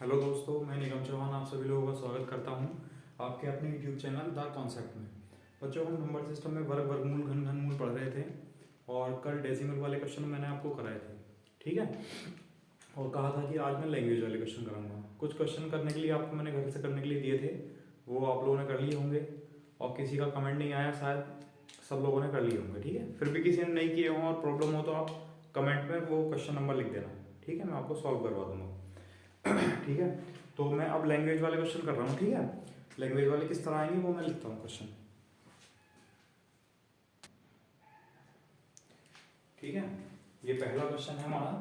Hello दोस्तों, मैं निगम चौहान आप सभी लोगों का स्वागत करता हूं आपके अपने यूट्यूब चैनल द कॉन्सेप्ट में। बच्चों, हम नंबर सिस्टम में वर्ग, वर्गमूल, घन, घनमूल पढ़ रहे थे और कल डेसिमल वाले क्वेश्चन मैंने आपको कराए थे। ठीक है, और कहा था कि आज मैं लैंग्वेज वाले क्वेश्चन कराऊंगा। कुछ क्वेश्चन करने के लिए आपको मैंने घर से करने के लिए दिए थे, वो आप लोगों ने कर लिए होंगे और किसी का कमेंट नहीं आया, शायद सब लोगों ने कर लिए होंगे। ठीक है, फिर भी किसी ने नहीं किए हों और प्रॉब्लम हो तो आप कमेंट में वो क्वेश्चन नंबर लिख देना। ठीक है, मैं आपको सॉल्व करवा दूंगा। ठीक है, तो मैं अब लैंग्वेज वाले क्वेश्चन कर रहा हूँ। ठीक है, लैंग्वेज वाले किस तरह आएंगे वो मैं लिखता हूँ क्वेश्चन। ठीक है, ये पहला क्वेश्चन है हमारा,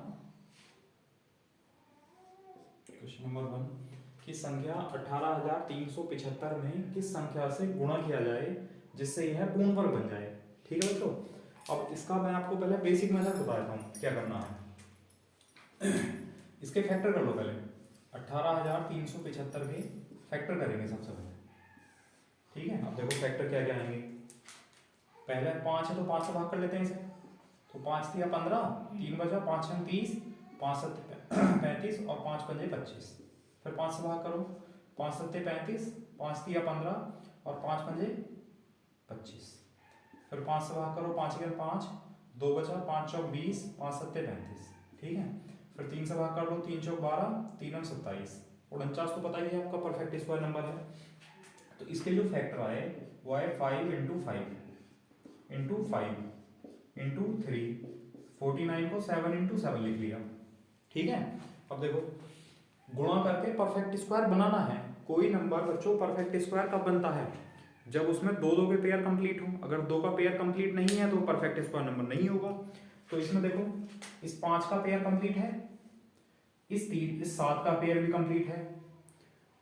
क्वेश्चन नंबर 1 कि संख्या 18,375 में किस संख्या से गुणा किया जाए जिससे यह पूर्ण वर्ग बन जाए। ठीक है बच्चों, अब इसका मैं आपको पहले बेसिक मेथड बता देता हूँ क्या करना है। इसके फैक्टर कर लो पहले। 18,375 के फैक्टर करेंगे सबसे पहले। ठीक है, अब देखो फैक्टर क्या क्या आएंगे। पहले 5 है तो 5 से भाग कर लेते हैं इसे। तो 5 तिया 15, 3 बचा, 5 छः 30, 5 सत्ते 35 और 5 पंजे 25। फिर 5 से भाग करो, 5 सत्ते 35, 5 तिया 15 और 5 पंजे 25। फिर 5 से भाग करो, 5 के 5, 2 बचा, 5 चौक 20, 5 सत्ते 35। ठीक है, फिर 3 से भाग कर लो, 3 चौक 12, 3 और 27, 49 तो पता ही है आपका परफेक्ट स्क्वायर नंबर है। तो इसके जो फैक्टर आए वो आए 5 इंटू 5 इंटू 5 इंटू 3, 49 को 7 इंटू 7 लिख लिया। ठीक है, अब देखो गुणा करके परफेक्ट स्क्वायर बनाना है। कोई नंबर बच्चों परफेक्ट स्क्वायर कब बनता है? जब उसमें दो दो के पेयर कंप्लीट हो। अगर दो का पेयर कंप्लीट नहीं है तो परफेक्ट स्क्वायर नंबर नहीं होगा। तो इसमें देखो, इस 5 का पेयर कंप्लीट है, इस 7 का पेयर भी कंप्लीट है।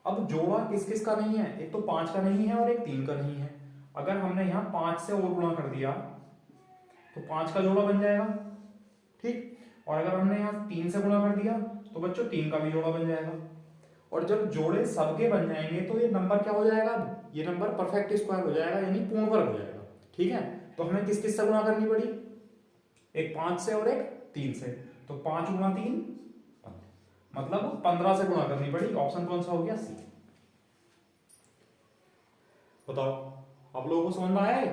अब जोड़ा किस किस का नहीं है? एक तो 5 का नहीं है और एक 3 का नहीं है। अगर हमने यहाँ 5 से और गुणा कर दिया तो 5 का जोड़ा बन जाएगा। ठीक, और अगर हमने यहाँ 3 से गुणा कर दिया तो बच्चों 3 का भी जोड़ा बन जाएगा। और जब जोड़े सबके बन जाएंगे तो ये नंबर क्या हो जाएगा? ये नंबर परफेक्ट स्क्वायर हो जाएगा, यानी पूर्ण वर्ग हो जाएगा। ठीक है, तो हमें किस किस से गुणा करनी पड़ी? एक 5 से और एक 3 से। तो 5 गुणा 3 मतलब 15 से गुणा करनी पड़ी। ऑप्शन कौन सा हो गया? सी। बताओ, आप लोगों को समझ में आया है?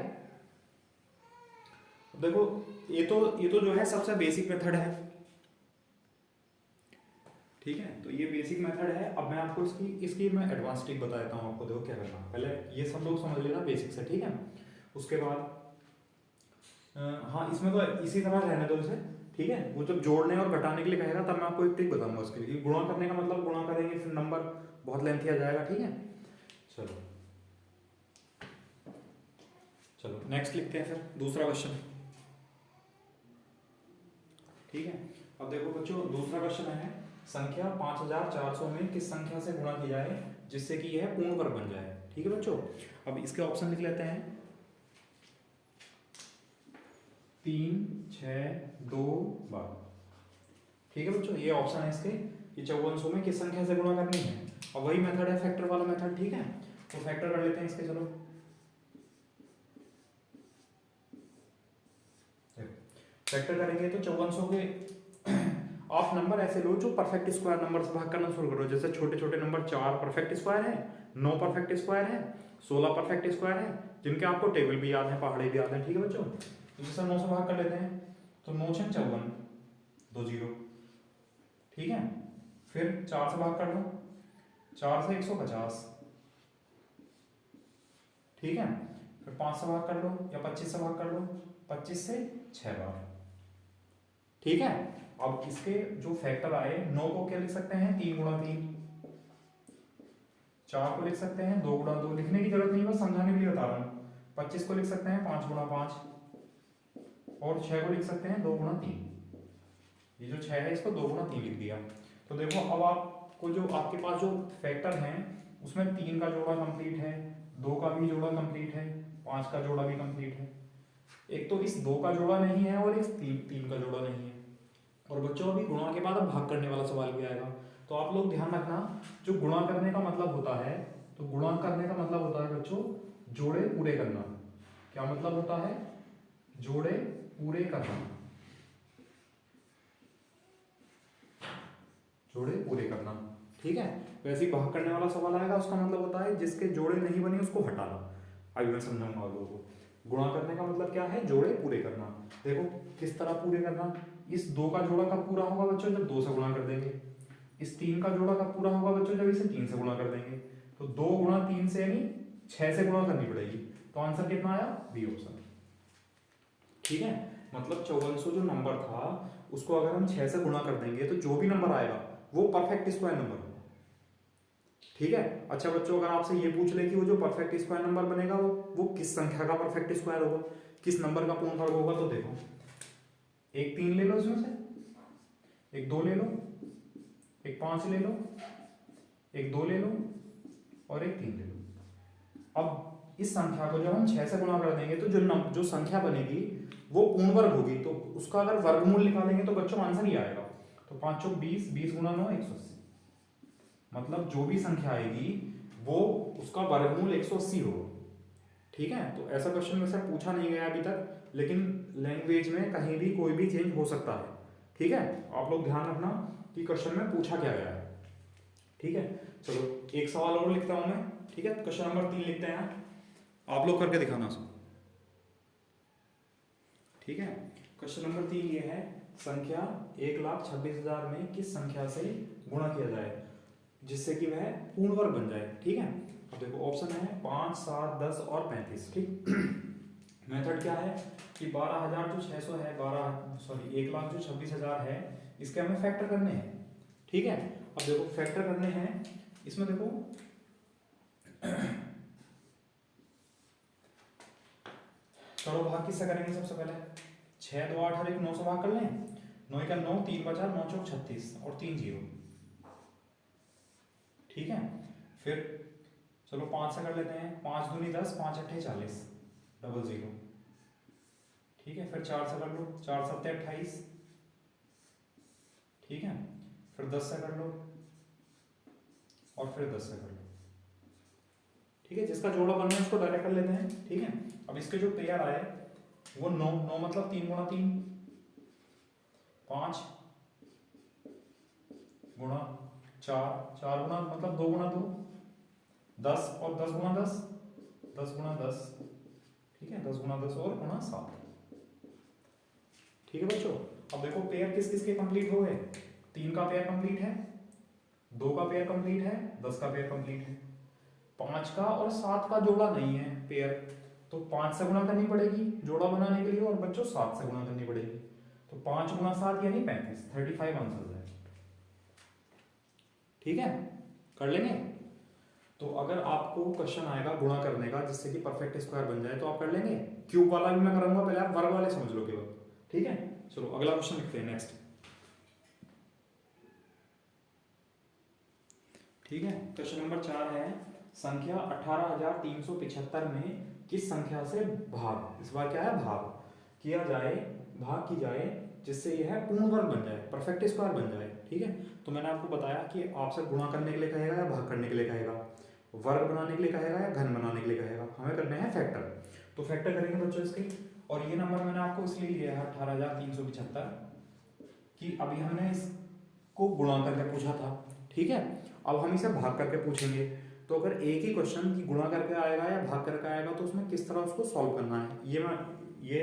देखो, ये तो जो है सबसे बेसिक मेथड है। ठीक है, तो ये बेसिक मेथड है। अब मैं आपको इसकी इसकी मैं एडवांस ट्रिक बता देता हूँ आपको। देखो क्या करना, पहले ये सब लोग समझ लेना बेसिक से। ठीक है, उसके बाद हाँ, इसमें तो इसी तरह रहने दो इसे। ठीक है, वो जब जोड़ने और घटाने के लिए कहेगा तब मैं आपको एक ट्रिक बताऊंगा उसके लिए। गुणा करने का मतलब गुणा करेंगे फिर नंबर बहुत लेंथी आ जाएगा। ठीक है, चलो चलो नेक्स्ट लिखते हैं फिर दूसरा क्वेश्चन। ठीक है, अब देखो बच्चों दूसरा क्वेश्चन है, संख्या 5400 में किस संख्या से गुणा किया जाए जिससे कि यह पूर्ण वर्ग बन जाए। ठीक है बच्चों, अब इसके ऑप्शन लिख लेते हैं। 3, 6, 2, 12। ठीक है बच्चों, ये ऑप्शन है इसके कि 5400 में किस संख्या से गुणा करनी है। और वही मेथड है फैक्टर वाला मेथड। ठीक है, तो फैक्टर कर लेते हैं इसके। चलो फैक्टर करेंगे तो 5400 के आप नंबर ऐसे लो जो परफेक्ट स्क्वायर नंबर से भाग करना शुरू करो। जैसे छोटे छोटे नंबर 4 परफेक्ट स्क्वायर है, 9 परफेक्ट स्क्वायर है, 16 परफेक्ट स्क्वायर है, जिनके आपको टेबल भी याद है, पहाड़े भी याद है। ठीक है बच्चों, तो जैसे 9 से भाग कर लेते हैं तो 9 6 54, 2 0। ठीक है, फिर 4 से भाग कर लो, 4 से 150। ठीक है, फिर 5 से भाग कर लो या 25 से भाग कर लो, 25 से 6 बार। ठीक है, अब इसके जो फैक्टर आए, 9 को क्या लिख सकते हैं? 3 गुणा 3। 4 को लिख सकते हैं 2 गुणा 2। लिखने की जरूरत नहीं, बस समझाने के लिए बता रहा हूँ। 25 को लिख सकते हैं 5 गुणा 5 और 6 को लिख सकते हैं 2 गुणा 3। ये जो 6 है इसको 2 गुणा 3 लिख दिया। तो देखो अब आपको जो आपके पास जो फैक्टर हैं उसमें 3 का जोड़ा कंप्लीट है, 2 का भी जोड़ा कंप्लीट है, 5 का जोड़ा भी कंप्लीट है। एक तो इस 2 का जोड़ा नहीं है और इस 3 का जोड़ा नहीं है। और बच्चों अभी गुणा के बाद अब भाग करने वाला सवाल भी आएगा। तो आप लोग ध्यान रखना, जो गुणा करने का मतलब होता है, तो गुणा करने का मतलब होता है बच्चों जोड़े पूरे करना। क्या मतलब होता है? जोड़े पूरे करना। जोड़े पूरे करना। ठीक है, वैसे ही भाग करने वाला सवाल आएगा, उसका मतलब होता है जिसके जोड़े नहीं बने उसको हटाना। अभी मैं समझाऊंगा आप लोगों को। गुणा करने का मतलब क्या है, जोड़े पूरे करना। देखो किस तरह पूरे करना, इस 2 का जोड़ा कब पूरा होगा बच्चों, जब 2 से गुणा कर देंगे। इस 3 का जोड़ा कब पूरा होगा बच्चों, जब इसे 3 से गुणा कर देंगे। तो 2 गुणा 3 से यानी 6 से गुणा करनी पड़ेगी। तो आंसर कितना आया, बी ऑप्शन। ठीक है, मतलब 5400 जो नंबर था उसको अगर हम 6 से गुणा कर देंगे तो जो भी नंबर आएगा वो परफेक्ट स्क्वायर नंबर होगा। ठीक है। अच्छा बच्चों, अगर आपसे ये पूछ ले कि वो जो परफेक्ट स्क्वायर नंबर बनेगा वो किस संख्या का परफेक्ट स्क्वायर होगा, किस नंबर का पूर्ण वर्ग होगा, तो देखो एक 3 ले लो, इसमें से एक 2 ले लो, एक 5 ले लो, एक 2 ले लो और एक 3 ले लो। अब इस संख्या को जब हम 6 से गुणा कर देंगे तो जो संख्या बनेगी वो पूर्ण वर्ग होगी, तो उसका अगर वर्गमूल निकालेंगे तो बच्चों आंसर ही आएगा। तो 5 चौक 20, 20 गुणा 9 180। मतलब जो भी संख्या आएगी वो उसका वर्गमूल 180 होगा। ठीक है, तो ऐसा क्वेश्चन में से पूछा नहीं गया अभी तक, लेकिन लैंग्वेज में कहीं भी कोई भी चेंज हो सकता है। ठीक है, आप लोग ध्यान रखना कि क्वेश्चन में पूछा क्या गया है। ठीक है, चलो एक सवाल और लिखता हूं मैं। ठीक है, क्वेश्चन नंबर 3 लिखते हैं, आप लोग करके दिखाना उसको। ठीक है, क्वेश्चन नंबर 3 ये है, संख्या 1,26,000 में किस संख्या से गुणा किया जाए जिससे कि वह पूर्ण वर्ग बन जाए। ठीक है, अब देखो ऑप्शन है 5, 7, 10 और 35। ठीक मेथड क्या है कि 12,000 जो 600 है, 1,00,000 जो 26,000 है, इसके हमें फैक्टर करने हैं। ठीक है, अब देखो फैक्टर करने हैं, इसमें देखो चलो भाग किससे करेंगे, सबसे पहले 6 2 8 और 1 9 से भाग कर लें। 9 का 9, 3 बचा, 9 चौक 36 और 3 0। ठीक है, फिर चलो 5 से कर लेते हैं, 5 दूनी 10, 5 अट्ठे 40, 00। ठीक है, फिर 4 से कर लो, 4 सत्ते 28। ठीक है, फिर 10 से कर लो और फिर 10 से कर लो। ठीक है, जिसका जोड़ा बनना है उसको डायरेक्ट कर लेते हैं। ठीक है, अब इसके जो पेयर आए वो 9 9 मतलब 3 गुणा 3, 5 गुणा 4, 4 गुणा मतलब 2 गुणा 2, 10 और 10 गुणा 10, 10 गुणा 10। ठीक है, 10 गुणा 10 और गुणा 7। ठीक है बच्चों, अब देखो पेयर किस किस के कंप्लीट हो गए। 3 का पेयर कंप्लीट है, 2 का पेयर कंप्लीट है, 10 का पेयर कंप्लीट है। 5 का और 7 का जोड़ा नहीं है पेयर, तो 5 से गुणा करनी पड़ेगी जोड़ा बनाने के लिए, और बच्चों 7 से गुणा करनी पड़ेगी। तो 5 गुणा 7 यानी 35, 35 आंसर है। ठीक है, कर लेंगे। तो अगर आपको क्वेश्चन आएगा गुणा करने का जिससे कि परफेक्ट स्क्वायर बन जाए तो आप कर लेंगे। क्यूब वाला भी मैं करूंगा, पहले आप वर्ग वाले समझ लो केवल। ठीक है, चलो अगला क्वेश्चन लिखते हैं नेक्स्ट। ठीक है, क्वेश्चन नंबर 4 है, संख्या 18,375 में किस संख्या से भाग, इस बार क्या है भाग किया जाए, भाग की जाए जिससे यह पूर्ण वर्ग बन जाए, परफेक्ट स्क्वायर बन जाए। ठीक है, तो मैंने आपको बताया कि आपसे गुणा करने के लिए कहेगा या भाग करने के लिए कहेगा, वर्ग बनाने के लिए कहेगा या घन बनाने के लिए कहेगा, हमें करने हैं फैक्टर। तो फैक्टर करेंगे बच्चों इसके, और ये नंबर मैंने आपको इसलिए लिया है 18,375 कि अभी हमने इसको गुणा करके पूछा था। ठीक है, अब हम इसे भाग करके पूछेंगे। तो अगर एक ही क्वेश्चन की गुणा करके आएगा या भाग करके आएगा तो उसमें किस तरह उसको सॉल्व करना है, ये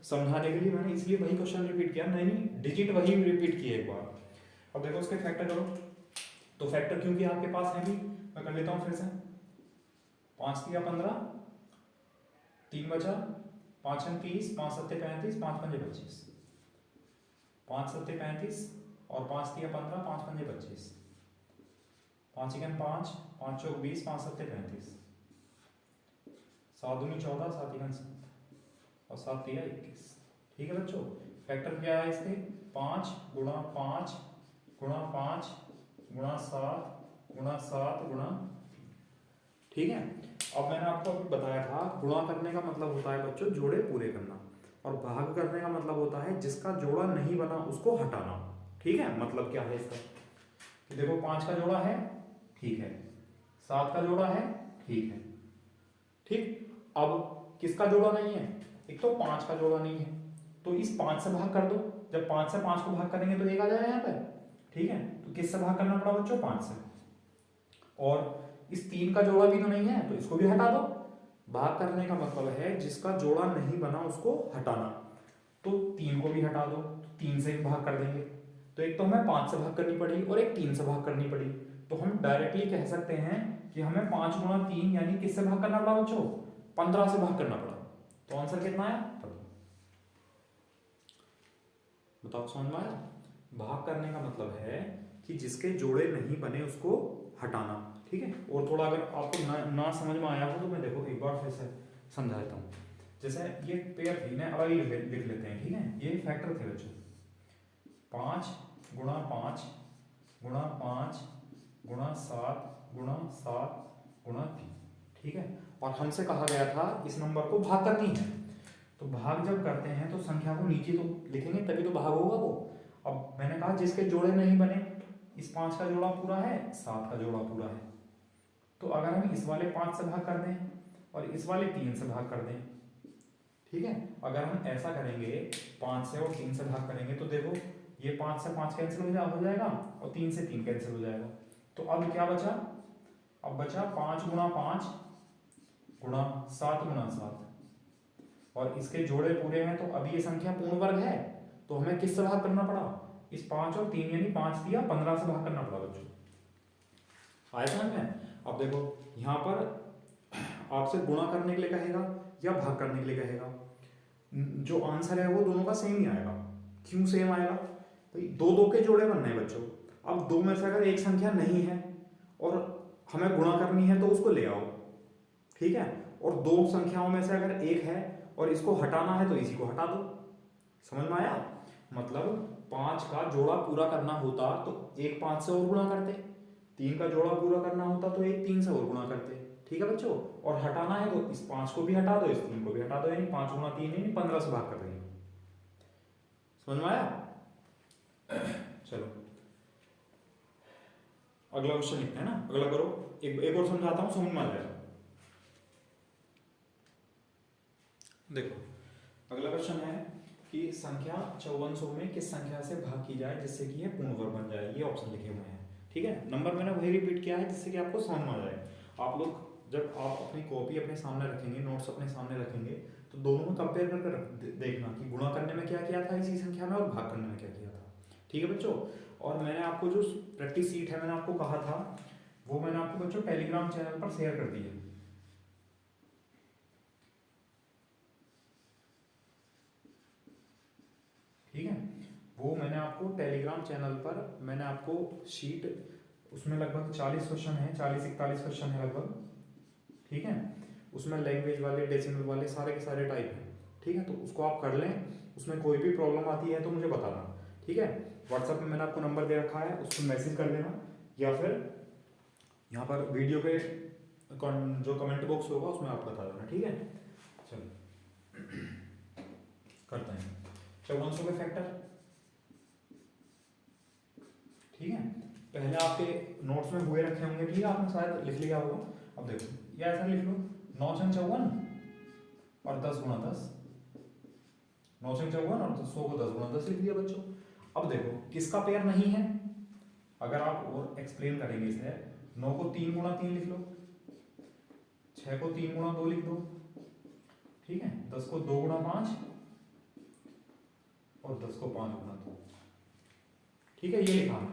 समझाने के लिए मैंने इसलिए वही क्वेश्चन रिपीट किया, नहीं डिजिट वही रिपीट किए एक बार। अब देखो इसके फैक्टर करो, तो फैक्टर क्योंकि आपके पास है भी, मैं कर लेता हूँ फिर से। 5 तिया 15, 3 बचा, 5 30, 5 सत्ते 35, 5 पंजे 25, 5 सत्ते 35 और 5 तिया 15, 5 पंजे 25, 5 इकन 5, 5 चौक 20, 5 सत्ते 35, 7 दूनी 14, 7 इकन 7 और 7 तिया 21। ठीक है बच्चों, फैक्टर क्या है इसके, 5 गुणा 5 गुणा 5 गुणा 7 गुणा 7 गुणा। ठीक है, अब मैंने आपको अभी बताया था गुणा करने का मतलब होता है बच्चों जोड़े पूरे करना, और भाग करने का मतलब होता है जिसका जोड़ा नहीं बना उसको हटाना। ठीक है, मतलब क्या है इसका कि देखो 5 का जोड़ा है, ठीक है, 7 का जोड़ा है, ठीक है। ठीक, अब किसका जोड़ा नहीं है, एक तो 5 का जोड़ा नहीं है, तो इस 5 से भाग कर दो, जब 5 से 5 को भाग करेंगे तो 1 आ जाएगा यहाँ पर। ठीक है, तो किससे भाग करना पड़ा बच्चों, 5 से। और इस 3 का जोड़ा भी तो नहीं है, तो इसको भी हटा दो। भाग करने का मतलब है जिसका जोड़ा नहीं बना उसको हटाना। तो 3 को भी हटा दो, तो 3 से भी भाग कर देंगे। तो एक तो हमें 5 से भाग करनी पड़ी और एक 3 से भाग करनी पड़ी। तो हम डायरेक्टली कह सकते हैं कि हमें 5 गुणा 3 यानी किससे भाग करना पड़ा बच्चों? 15 से भाग करना पड़ा। तो आंसर कितना आया? बताओ, समझ में आया? भाग करने का मतलब है कि जिसके जोड़े नहीं बने उसको हटाना। ठीक है, और थोड़ा अगर आपको ना समझ में आया हो तो मैं देखो एक बार फिर से समझा देता हूँ। जैसे ये पेयर थी ना, अलग लिख लेते हैं। ठीक है, ये फैक्टर थे बच्चों, 5 गुणा 5 गुणा 5 गुणा 7 गुणा 7 गुणा 3। ठीक है, और हमसे कहा गया था इस नंबर को भाग करनी है। तो भाग जब करते हैं तो संख्या को नीचे तो लिखेंगे तभी तो भाग होगा वो। अब मैंने कहा जिसके जोड़े नहीं बने, इस 5 का जोड़ा पूरा है, 7 का जोड़ा पूरा है। तो अगर हम इस वाले 5 से भाग कर दें और इस वाले 3 से भाग कर दें, ठीक है, अगर हम ऐसा करेंगे 5 से और 3 से भाग करेंगे तो देखो ये 5 से 5 कैंसिल हो जाएगा और 3 से 3 कैंसिल हो जाएगा। तो अब क्या बचा? अब बचा 5 गुणा 5 गुणा 7 गुणा 7, और इसके जोड़े पूरे हैं तो अब ये संख्या पूर्ण वर्ग है। तो हमें किससे भाग करना पड़ा? इस 5 और 3 यानी 5 दिया 15 से भाग करना पड़ा बच्चों। आया समझ में? अब देखो यहाँ पर आपसे गुणा करने के लिए कहेगा या भाग करने के लिए कहेगा, जो आंसर है वो दोनों का सेम ही आएगा। क्यों सेम आएगा? भाई दो दो के जोड़े बनने हैं बच्चों। अब दो में से अगर एक संख्या नहीं है और हमें गुणा करनी है तो उसको ले आओ। ठीक है, और दो संख्याओं में से अगर एक है और इसको हटाना है तो इसी को हटा दो। समझ में आया? मतलब 5 का जोड़ा पूरा करना होता तो एक 5 से और गुणा करते, 3 का जोड़ा पूरा करना होता तो एक 3 से और गुणा करते। ठीक है बच्चों, और हटाना है तो इस 5 को भी हटा दो, इस 3 को भी हटा दो, यानी 5 गुणा 3 यानी 15 से भाग कर देंगे। समझ में आया? चलो अगला क्वेश्चन लिखते हैं ना, अगला करो। एक और समझाता हूँ, समझ में आ जाएगा। देखो अगला क्वेश्चन है कि संख्या 5400 में किस संख्या से भाग की जाए जिससे कि यह पूर्ण वर्ग बन जाए। ये ऑप्शन लिखे हुए हैं। ठीक है, नंबर मैंने वही रिपीट किया है जिससे कि आपको समझ में आ जाए। आप लोग जब आप अपनी कॉपी अपने सामने रखेंगे, नोट्स अपने सामने रखेंगे, तो दोनों में कंपेयर करके देखना कि गुणा करने में क्या किया था इसी संख्या में और भाग करने में क्या किया था। ठीक है बच्चों, और मैंने आपको जो प्रैक्टिस सीट है मैंने आपको कहा था वो मैंने आपको बच्चों टेलीग्राम चैनल पर शेयर कर दी है। ठीक है, वो मैंने आपको टेलीग्राम चैनल पर मैंने आपको शीट, उसमें लगभग 40 क्वेश्चन है, 40-41 क्वेश्चन है लगभग। ठीक है, उसमें लैंग्वेज वाले, डेसिमल वाले सारे के सारे टाइप हैं। ठीक है, तो उसको आप कर लें, उसमें कोई भी प्रॉब्लम आती है तो मुझे बताना। ठीक है, व्हाट्सएप में मैंने आपको नंबर दे रखा है, उसको मैसेज कर देना, या फिर यहाँ पर वीडियो पे जो कमेंट बॉक्स होगा उसमें आप बता देना। ठीक है, चलो करते हैं 5400 के फैक्टर। ठीक है, पहले आपके नोट्स में हुए रखे होंगे। ठीक है, आपने शायद लिख लिया होगा। अब देखो ये ऐसा लिख लो, 9 छंग 54 और 10 गुणा 10, 9 छंग 54 और 100 को 10 गुणा 10 लिख दिया बच्चों। अब देखो किसका पेयर नहीं है, अगर आप और एक्सप्लेन करेंगे इसे, 9 को 3 गुणा 3 लिख लो, 6 को 3 गुणा 2 लिख दो। ठीक है, 10 को 2 गुणा 5 और 10 को 5 गुणा 2। ठीक है, ये लिखा है।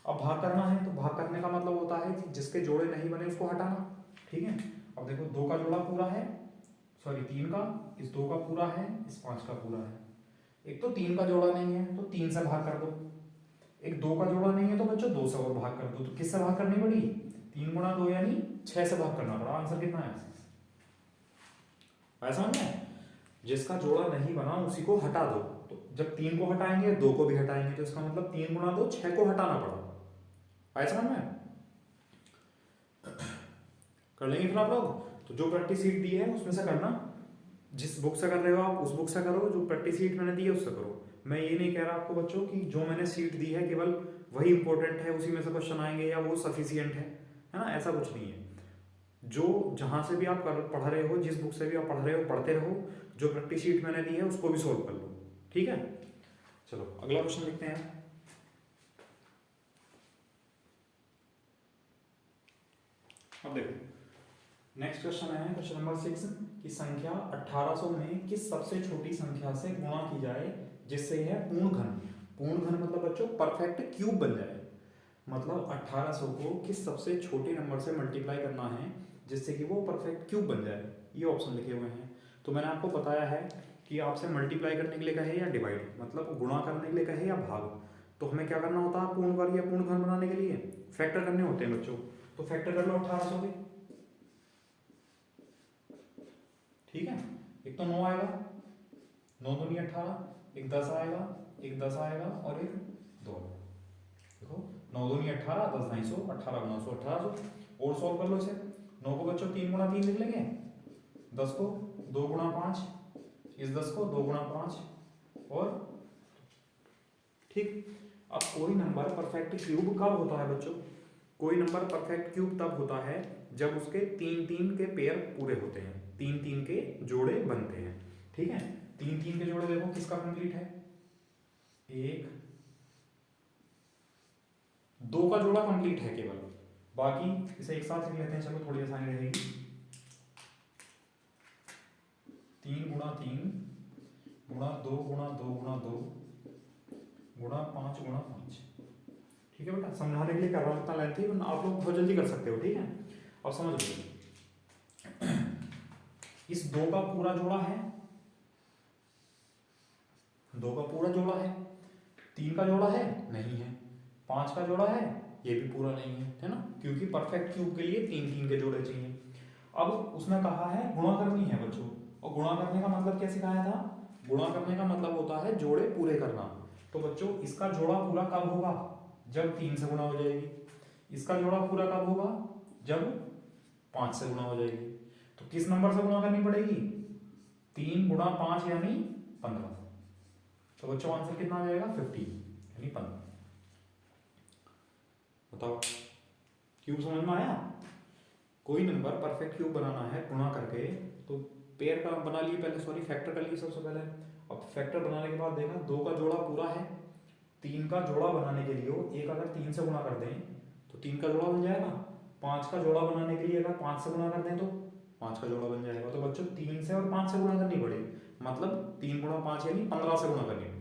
अब भाग करना है तो भाग करने का मतलब होता है कि जिसके जोड़े नहीं बने उसको हटाना। ठीक है, अब देखो 2 का जोड़ा पूरा है, सॉरी 3 का, इस 2 का पूरा है, इस 5 का पूरा है। एक तो 3 का जोड़ा नहीं है तो 3 से भाग कर दो, एक 2 का जोड़ा नहीं है तो बच्चों 2 से और भाग कर दो। तो किससे भाग करनी पड़ी? 3 गुणा 2 यानी 6 से भाग करना पड़ा। आंसर कितना है? ऐसा नहीं है, जिसका जोड़ा नहीं बना उसी को हटा दो। तो जब 3 को हटाएंगे 2 को भी हटाएंगे, तो इसका मतलब 3 गुणा 2 6 को हटाना पड़ा। ऐसा समझ में? कर लेंगे फिर आप लोग। तो जो प्रैक्टिस शीट दी है उसमें से करना, जिस बुक से कर रहे हो आप उस बुक से करो, जो प्रैक्टिस शीट मैंने दी है उससे करो। मैं ये नहीं कह रहा आपको बच्चों कि जो मैंने सीट दी है केवल वही इंपॉर्टेंट है, उसी में से क्वेश्चन आएंगे या वो सफिशियंट है ना, ऐसा कुछ नहीं है। जो जहाँ से भी आप पढ़ रहे हो, जिस बुक से भी आप पढ़ रहे हो पढ़ते रहो, जो प्रैक्टिस शीट मैंने दी है उसको भी सोल्व कर लो। ठीक है, चलो अगला क्वेश्चन लिखते हैं। अब देखो नेक्स्ट क्वेश्चन है क्वेश्चन नंबर 6 कि संख्या 1800 में किस सबसे छोटी संख्या से गुणा की जाए जिससे यह पूर्ण घन, पूर्ण घन मतलब बच्चों परफेक्ट क्यूब बन जाए। मतलब 1800 को किस सबसे छोटे नंबर से मल्टीप्लाई करना है जिससे कि वो परफेक्ट क्यूब बन जाए, ये ऑप्शन लिखे हुए हैं। तो मैंने आपको बताया है कि आपसे मल्टीप्लाई करने के लिए कहे या डिवाइड मतलब गुणा करने के लिए कहे या भाग, तो हमें क्या करना होता है पूर्ण वर्ग या पूर्ण घन बनाने के लिए फैक्टर करने होते हैं बच्चों। तो फैक्टर कर लो 1800 के, ठीक है। एक तो 9 आएगा, 9 दूनी 18, एक 10 आएगा, एक 10 आएगा और एक 2। देखो 9 दूनी 18, 10 250, 18 गुना 100 1800। और सॉल्व कर लो इसे। 9 को बच्चों 3 गुना 3 लिख लेंगे, 10 को 2 गुना 5, इस 10 को 2 गुना 5 और ठीक। अब कोई नंबर परफेक्ट क्यूब कब होता है बच्चों? कोई नंबर परफेक्ट क्यूब तब होता है जब उसके 3-3 के पेयर पूरे होते हैं, 3-3 के जोड़े बनते हैं, ठीक है। 3-3 के जोड़े देखो किसका कंप्लीट है, 1 2 का जोड़ा कंप्लीट है केवल, बाकी इसे एक साथ लिख लेते हैं, चलो थोड़ी आसानी रहेगी। 3 गुणा 3 गुणा 2 गुणा 2 गुणा 2 गुणा 5 गुणा 5, ठीक है बेटा। समझाने के लिए कर रहा हूँ, इतना लेंथी आप लोग बहुत जल्दी कर सकते हो, ठीक है। अब समझ लो इस 2 का पूरा जोड़ा है, 2 का पूरा जोड़ा है, 3 का जोड़ा है नहीं है, 5 का जोड़ा है ये भी पूरा नहीं है ना, क्योंकि परफेक्ट क्यूब के लिए 3-3 के जोड़े चाहिए। अब उसने कहा है गुणा करनी है बच्चों, और गुणा करने का मतलब क्या सिखाया था? गुणा करने का मतलब होता है जोड़े पूरे करना। तो बच्चों इसका जोड़ा पूरा कब होगा? जब 3 से गुणा हो जाएगी। इसका जोड़ा पूरा कब होगा? जब 5 से गुणा हो जाएगी। तो किस नंबर से गुणा करनी पड़ेगी? 3 गुणा 5 यानी 15। तो बच्चों आंसर कितना आ जाएगा? 15 यानी 15। बताओ क्यूब समझ में आया? कोई नंबर परफेक्ट क्यूब बनाना है गुणा करके, तो पेयर का बना लिए पहले, सॉरी फैक्टर कर लिए सबसे पहले। अब फैक्टर बनाने के बाद देखा 2 का जोड़ा पूरा है, 3 का जोड़ा बनाने के लिए एक अगर 3 से गुणा कर दें तो 3 का जोड़ा बन जाएगा, 5 का जोड़ा बनाने के लिए अगर 5 से गुणा कर दें तो 5 का जोड़ा बन जाएगा। तो बच्चों 3 से और 5 से गुणा करनी पड़ेगी, मतलब 3 गुणा 5 यानी 15 से गुणा करनी पड़ेगी।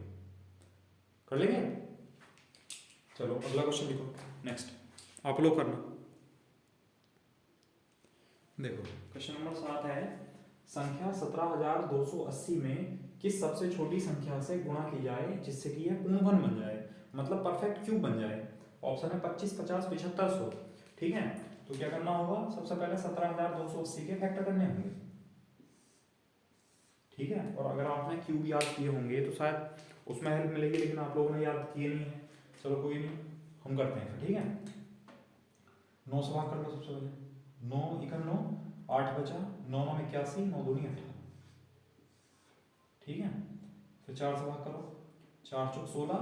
कर लेंगे? चलो अगला क्वेश्चन लिखो, नेक्स्ट आप लोग करना। देखो क्वेश्चन नंबर 7 है संख्या 17280 में किस सबसे छोटी संख्या से गुणा की जाए जिससे कि यह पूर्ण घन बन जाए, मतलब परफेक्ट क्यूब बन जाए। ऑप्शन है 25, 50, 75, 100, ठीक है। तो क्या करना होगा? सबसे पहले 17280 के फैक्टर करने होंगे, ठीक है। और अगर आपने क्यूब याद किए होंगे तो शायद उसमें हेल्प मिलेगी, लेकिन आप लोगों ने याद किए नहीं है। चलो कोई नहीं, हम करते हैं, ठीक है। 9 से भाग कर लो सबसे पहले, 9 × 9 8 बचा, 9 9 81, 9 दूनी 18, ठीक है। फिर 4 से भाग करो, 4 चौक 16,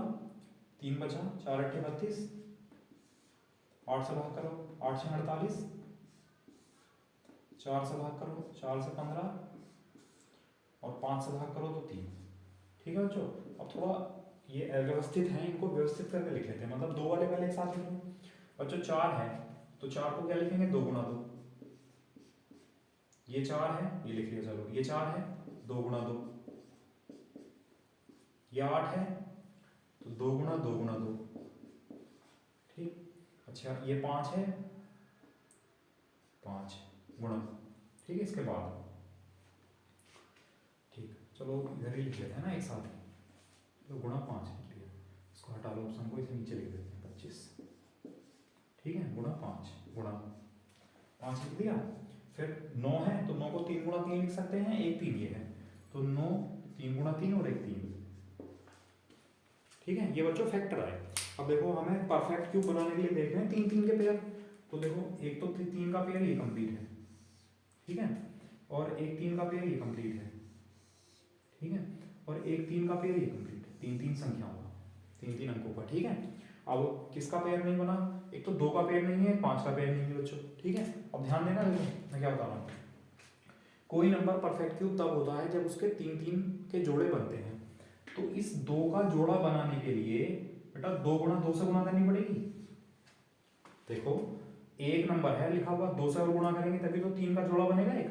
3 बचा, 4 8 32, 8 से भाग करो, 8 6 48, 4 से भाग करो, 4 से 15 और 5 से भाग करो तो 3, ठीक है बच्चों। अब थोड़ा ये अव्यवस्थित है, इनको व्यवस्थित करके लिख लेते हैं, मतलब 2 वाले पहले एक साथ लिख लो बच्चों। 4 है तो 4 को क्या लिखेंगे? 2 गुणा 2। ये 4 है, ये लिख लिया, चलो ये 4 है, 2 गुणा 2। ये 8 है तो 2 गुणा 2 गुणा 2, ठीक। अच्छा ये 5 है, 5 गुणा, ठीक है। इसके बाद ठीक, चलो इधर ही लिख लेते हैं ना एक साथ, तो गुणा 5 लिख लिया, इसको हटा लो ऑप्शन को, इसे नीचे लिख देते हैं 25, ठीक है। गुणा 5 गुणा 5 लिख दिया। फिर 9 है तो 9 को 3 गुणा 3 लिख सकते हैं, 1 3 ये है, तो 9 3 गुणा 3 और 1 3, ठीक है। ये बच्चों फैक्टर आए। अब देखो हमें परफेक्ट क्यूब बनाने के लिए देख रहे हैं 3-3 के पेयर, तो देखो एक तो 3 का पेयर ये कंप्लीट है, ठीक है, और एक 3 का पेयर ये कंप्लीट है, ठीक है, और एक 3 का पेयर ये कंप्लीट है। 3-3 संख्या होगा, 3-3 अंकों का, ठीक है। अब किसका पेयर नहीं बना? एक तो 2 का पेयर नहीं है, 5 का पेयर नहीं है बच्चों, ठीक है। अब ध्यान देना, देखो मैं क्या बता रहा हूँ। कोई नंबर परफेक्ट क्यूब तब होता है जब उसके 3-3 के जोड़े बनते हैं। तो इस 2 का जोड़ा बनाने के लिए बेटा 2 गुणा 2 से गुणा करनी पड़ेगी। देखो एक नंबर है लिखा हुआ, 2 से और गुणा करेंगे तभी तो 3 का जोड़ा बनेगा एक।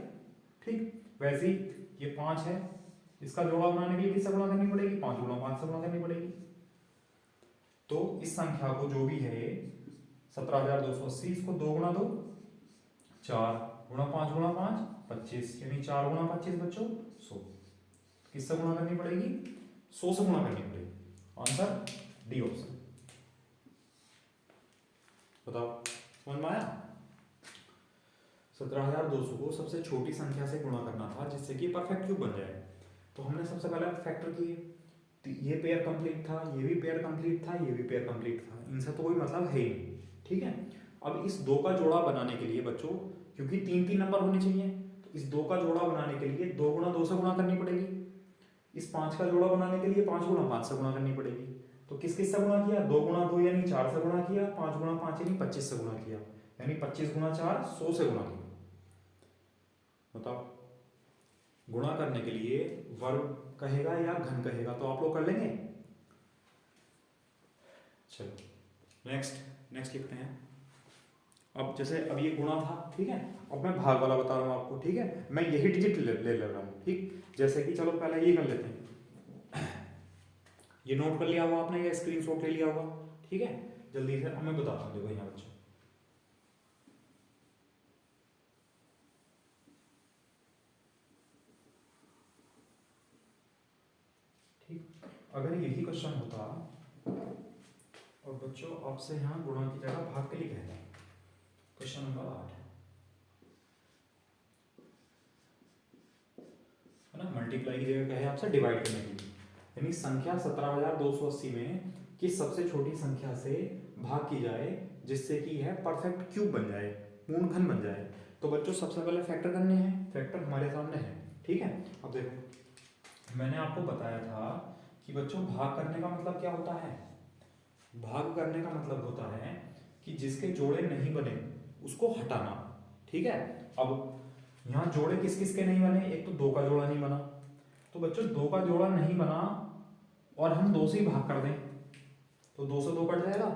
ठीक, वैसे ही ये 5 है, इसका जोड़ा बनाने के लिए किससे गुणा करनी पड़ेगी, 5 गुणा 5 से गुणा करनी पड़ेगी। तो इस संख्या को जो भी है 17,280, इसको 2 गुणा 2 4 गुणा 5 गुणा 5 25, यानी 4 गुणा 25 बच्चों 100। किससे गुणा करनी पड़ेगी, 100 से गुणा करनी पड़ेगी। Answer D option. बताओ समझ में आया। 17,200 को सबसे छोटी संख्या से गुणा करना था जिससे कि परफेक्ट क्यूब बन जाए। तो हमने सबसे पहले फैक्टर किए, तो ये पेयर कंप्लीट था, ये भी पेयर कंप्लीट था, ये भी पेयर कंप्लीट था, इनसे तो कोई मतलब है ही नहीं। ठीक है, अब इस 2 का जोड़ा बनाने के लिए बच्चों, क्योंकि 3 नंबर होने चाहिए, तो इस 2 का जोड़ा बनाने के लिए 2 गुणा 2 से गुणा करनी पड़ेगी। इस 5 का जोड़ा बनाने के लिए 5 गुणा 5 से गुणा करनी पड़ेगी। तो किस किस से गुणा किया, 2 गुणा 2 यानी 4 से गुणा किया, 5 गुणा 5 यानी 25 से गुणा किया, यानी 25 गुणा 4 100 से गुणा किया। बताओ, गुणा करने के लिए वर्ग कहेगा या घन कहेगा, तो आप लोग कर लेंगे। चलो नेक्स्ट लिखते हैं। अब जैसे अब ये गुणा था, ठीक है, अब मैं भाग वाला बता रहा हूँ आपको। ठीक है, मैं यही डिजिट ले रहा हूँ। ठीक, जैसे कि चलो पहले ये कर लेते हैं। ये नोट कर लिया होगा आपने या स्क्रीनशॉट ले लिया होगा। ठीक है, जल्दी से अब मैं बताता हूँ। देखो यहाँ बच्चों, ठीक, अगर यही क्वेश्चन होता और बच्चों आपसे यहाँ गुणा की जगह भाग के लिए कहता, क्वेश्चन नंबर 8 है ना, मल्टीप्लाई की जगह कहे आपसे डिवाइड करने के लिए, यानी संख्या 17,280 में किस सबसे छोटी संख्या से भाग की जाए जिससे कि यह परफेक्ट क्यूब बन जाए, पूर्ण घन बन जाए। तो बच्चों सबसे पहले फैक्टर करने हैं, फैक्टर हमारे सामने है। ठीक है, अब देखो मैंने आपको बताया था कि बच्चों भाग करने का मतलब क्या होता है। भाग करने का मतलब होता है कि जिसके जोड़े नहीं बने उसको हटाना। ठीक है, अब यहाँ जोड़े किस किस के नहीं बने, एक तो 2 का जोड़ा नहीं बना, तो बच्चों 2 का जोड़ा नहीं बना और हम 2 से ही भाग कर दें तो 2 से 2 कट जाएगा।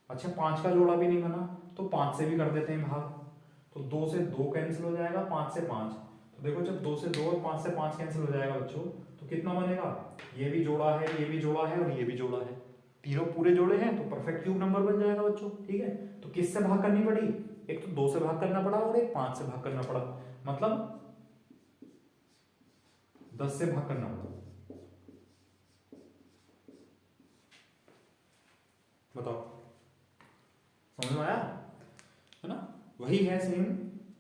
अच्छा, 5 का जोड़ा भी नहीं बना तो 5 से भी कर देते हैं भाग, तो 2 से 2 कैंसिल हो जाएगा, 5 से 5। तो देखो जब 2 से 2 और 5 से 5 कैंसिल हो जाएगा बच्चों, तो कितना बनेगा, ये भी जोड़ा है, ये भी जोड़ा है और ये भी जोड़ा है, तीनों पूरे जोड़े हैं, तो परफेक्ट क्यूब नंबर बन जाएगा बच्चों। ठीक है, तो किससे भाग करनी पड़ी, एक तो 2 से भाग करना पड़ा और एक 5 से भाग करना पड़ा, मतलब 10 से भाग करना पड़ा। बताओ समझ में आया है ना। वही है सेम,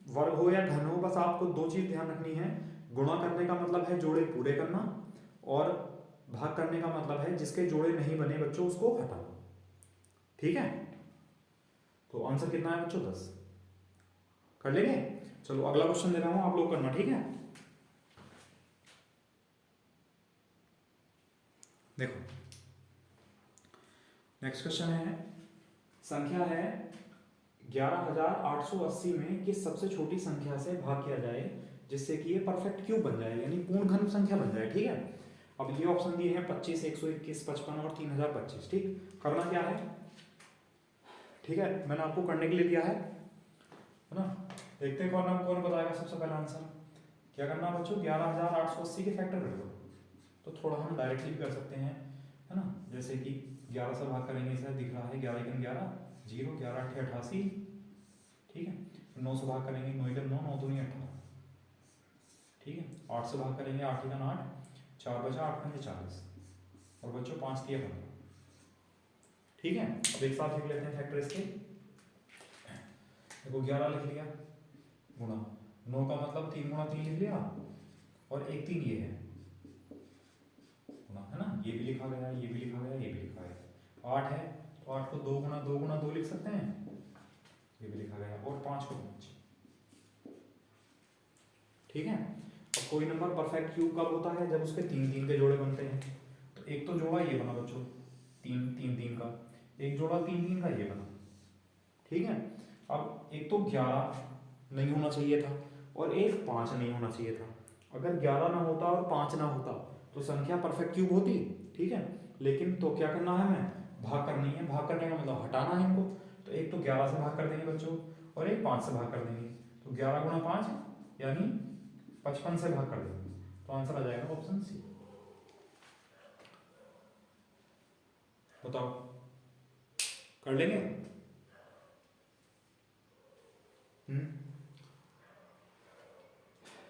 वर्ग हो या घन हो, बस आपको 2 चीज ध्यान रखनी है। गुणा करने का मतलब है जोड़े पूरे करना, और भाग करने का मतलब है जिसके जोड़े नहीं बने बच्चों उसको हटाना। ठीक है, तो आंसर कितना है बच्चों, 10 कर लेंगे। चलो अगला क्वेश्चन दे रहा हूं, आप लोग करना। ठीक है, देखो नेक्स्ट क्वेश्चन है, संख्या है 11,880 में किस सबसे छोटी संख्या से भाग किया जाए जिससे कि ये परफेक्ट क्यूब बन जाए, यानी पूर्ण घन संख्या बन जाए। ठीक है, अब ये ऑप्शन दिए हैं 25, 121, 55 और 3025। ठीक, करना क्या है, ठीक है, मैंने आपको करने के लिए दिया है ना। देखते हैं कौन बताएगा सबसे पहला आंसर। क्या करना बच्चों, 11,880 के फैक्टर कर दो। तो थोड़ा हम डायरेक्टली भी कर सकते हैं, है ना, जैसे कि 11 से भाग करेंगे, इसे दिख रहा है 11 1 11 0, 11 8 88। ठीक है, 9 से भाग करेंगे, 9 1 9, 9 2 18। ठीक है, 8 से भाग करेंगे, 8 1 8, 4 बचा, 8 5 40, और बच्चों 5 3 15। ठीक है, अब एक साथ लिख लेते हैं फैक्टर इसके। देखो 11 लिख लिया, गुणा 9 का मतलब 3 गुणा 3 लिख लिया, और 1 3 ये है गुणा, है ना, ये भी लिखा गया, ये भी लिखा गया, ये भी लिखा गया। 8 है तो 8 को 2 गुणा 2 गुणा 2 लिख सकते हैं, ये भी लिखा गया, और 5 को 5। ठीक है, अब कोई नंबर परफेक्ट क्यूब कब होता है, जब उसके 3 3 के जोड़े बनते हैं। तो एक तो जोड़ा ये बना बच्चों 3 3 3 का, एक जोड़ा 3 3 का ये बना। ठीक है, अब एक तो 11 नहीं होना चाहिए था और एक 5 नहीं होना चाहिए था। अगर 11 ना होता और 5 ना होता तो संख्या परफेक्ट क्यूब होती। ठीक है, लेकिन तो क्या करना है, हमें भाग करनी है, भाग करने का मतलब हटाना है इनको। तो एक तो 11 से भाग कर देंगे बच्चों और एक 5 से भाग कर देंगे। तो 11 गुणा 5 यानी 55 से भाग कर देंगे। तो आंसर आ जाएगा ऑप्शन सी। बताओ कर लेंगे?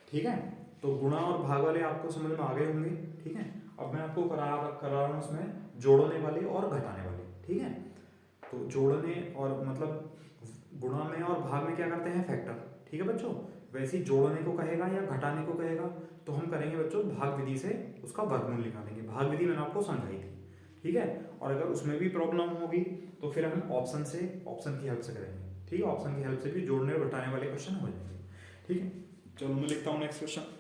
ठीक है, तो गुणा और भाग वाले आपको समझ में आ गए होंगे। ठीक है, अब मैं आपको करा रहा हूँ उसमें जोड़ने वाले और घटाने वाले। ठीक है, तो जोड़ने और मतलब गुणा में और भाग में क्या करते हैं, फैक्टर। ठीक है बच्चों, वैसे ही जोड़ने को कहेगा या घटाने को कहेगा तो हम करेंगे बच्चों भाग विधि से उसका वर्गमूल निकालेंगे। भाग विधि मैंने आपको समझाई थी। ठीक है, और अगर उसमें भी प्रॉब्लम होगी तो फिर हम ऑप्शन की हेल्प से करेंगे। ठीक है, ऑप्शन की हेल्प से भी जोड़ने और घटाने वाले क्वेश्चन हो जाएंगे। ठीक है, चलो मैं लिखता हूँ नेक्स्ट क्वेश्चन।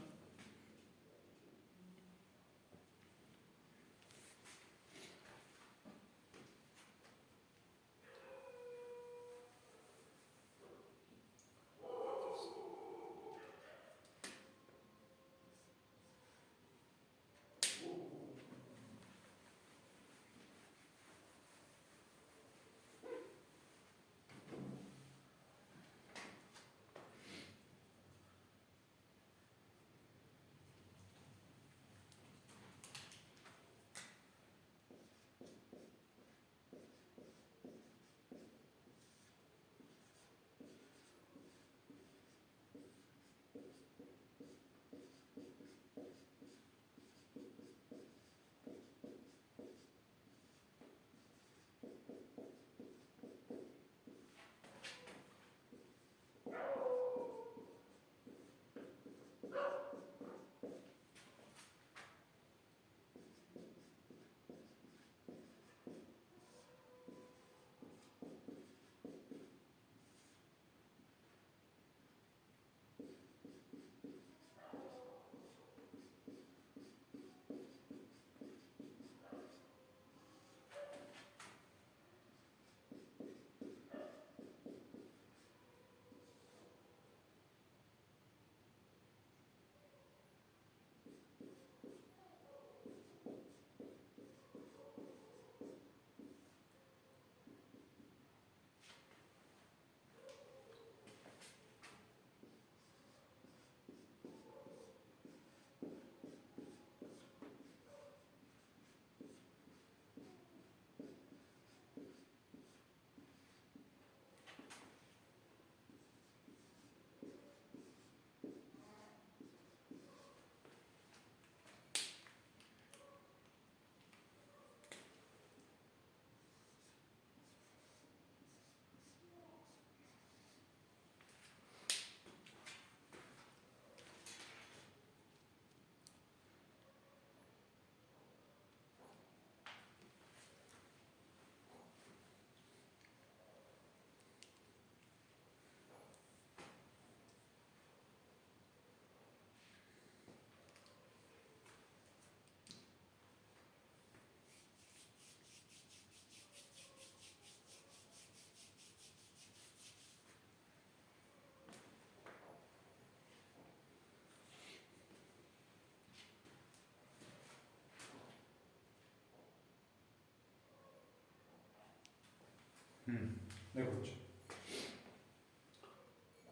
देखो बच्चों,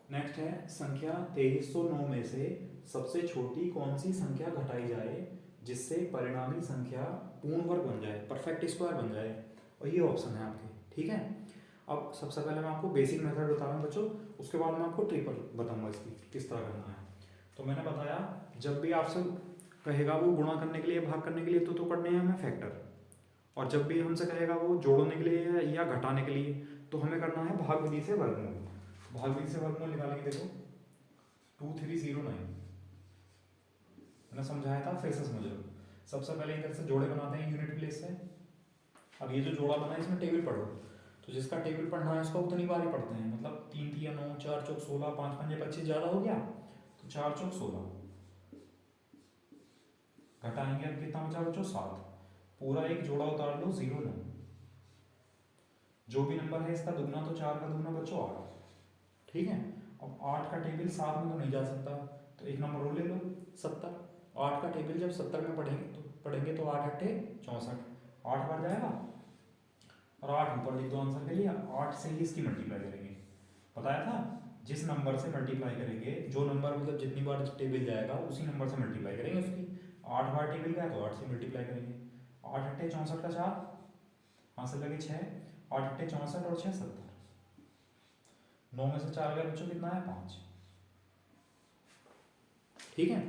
नेक्स्ट है संख्या 2309 में से सबसे छोटी कौन सी संख्या घटाई जाए जिससे परिणामी संख्या पूर्ण वर्ग बन जाए, परफेक्ट स्क्वायर बन जाए। और ये ऑप्शन है आपके। ठीक है, अब सबसे पहले मैं आपको बेसिक मेथड बता रहा हूँ बच्चों, उसके बाद मैं आपको ट्रिपल बताऊंगा इसकी किस तरह करना है। तो मैंने बताया जब भी आपसे कहेगा वो गुणा करने के लिए भाग करने के लिए तो करने हैं हमें फैक्टर, और जब भी हमसे कहेगा वो जोड़ने के लिए या घटाने के लिए तो हमें करना है भाग विधि से वर्गमूल। भाग विधि से वर्गमूल निकालेंगे। देखो 2309 मैंने समझाया था, फिर से समझ लो। सबसे पहले इधर से जोड़े बनाते हैं यूनिट प्लेस से। अब ये जो जोड़ा बना है इसमें टेबल पढ़ो, तो जिसका टेबल पढ़ना है उसका उतनी बार ही पढ़ते हैं। मतलब 3 3 9, 4 चौक 16, 5 5 25 ज़्यादा हो गया तो 4 चौक 16 घटाएंगे। अब कितना बचा बच्चों, 7। पूरा एक जोड़ा उतार लो, 0 9। जो भी नंबर है इसका दुगना तो 4 का दुगना बच्चों 8। ठीक है, अब 8 का टेबल 7 में तो नहीं जा सकता, तो एक नंबर और ले लो 70। 8 का टेबल जब 70 में पढ़ेंगे तो 8 8 64, 8 बार जाएगा और 8 ऊपर लिख दो आंसर के लिए। 8 से ही इसकी मल्टीप्लाई करेंगे, बताया था जिस नंबर से मल्टीप्लाई करेंगे, जो नंबर मतलब जितनी बार टेबल जाएगा उसी नंबर से मल्टीप्लाई करेंगे उसकी। 8 बार टेबल गया तो 8 से मल्टीप्लाई करेंगे। 8 अट्ठे 64 का 4, यहाँ से लगे 6, 8 अट्ठे 64 और 6 70, 9 में से 4 गया बच्चों कितना है 5। ठीक है,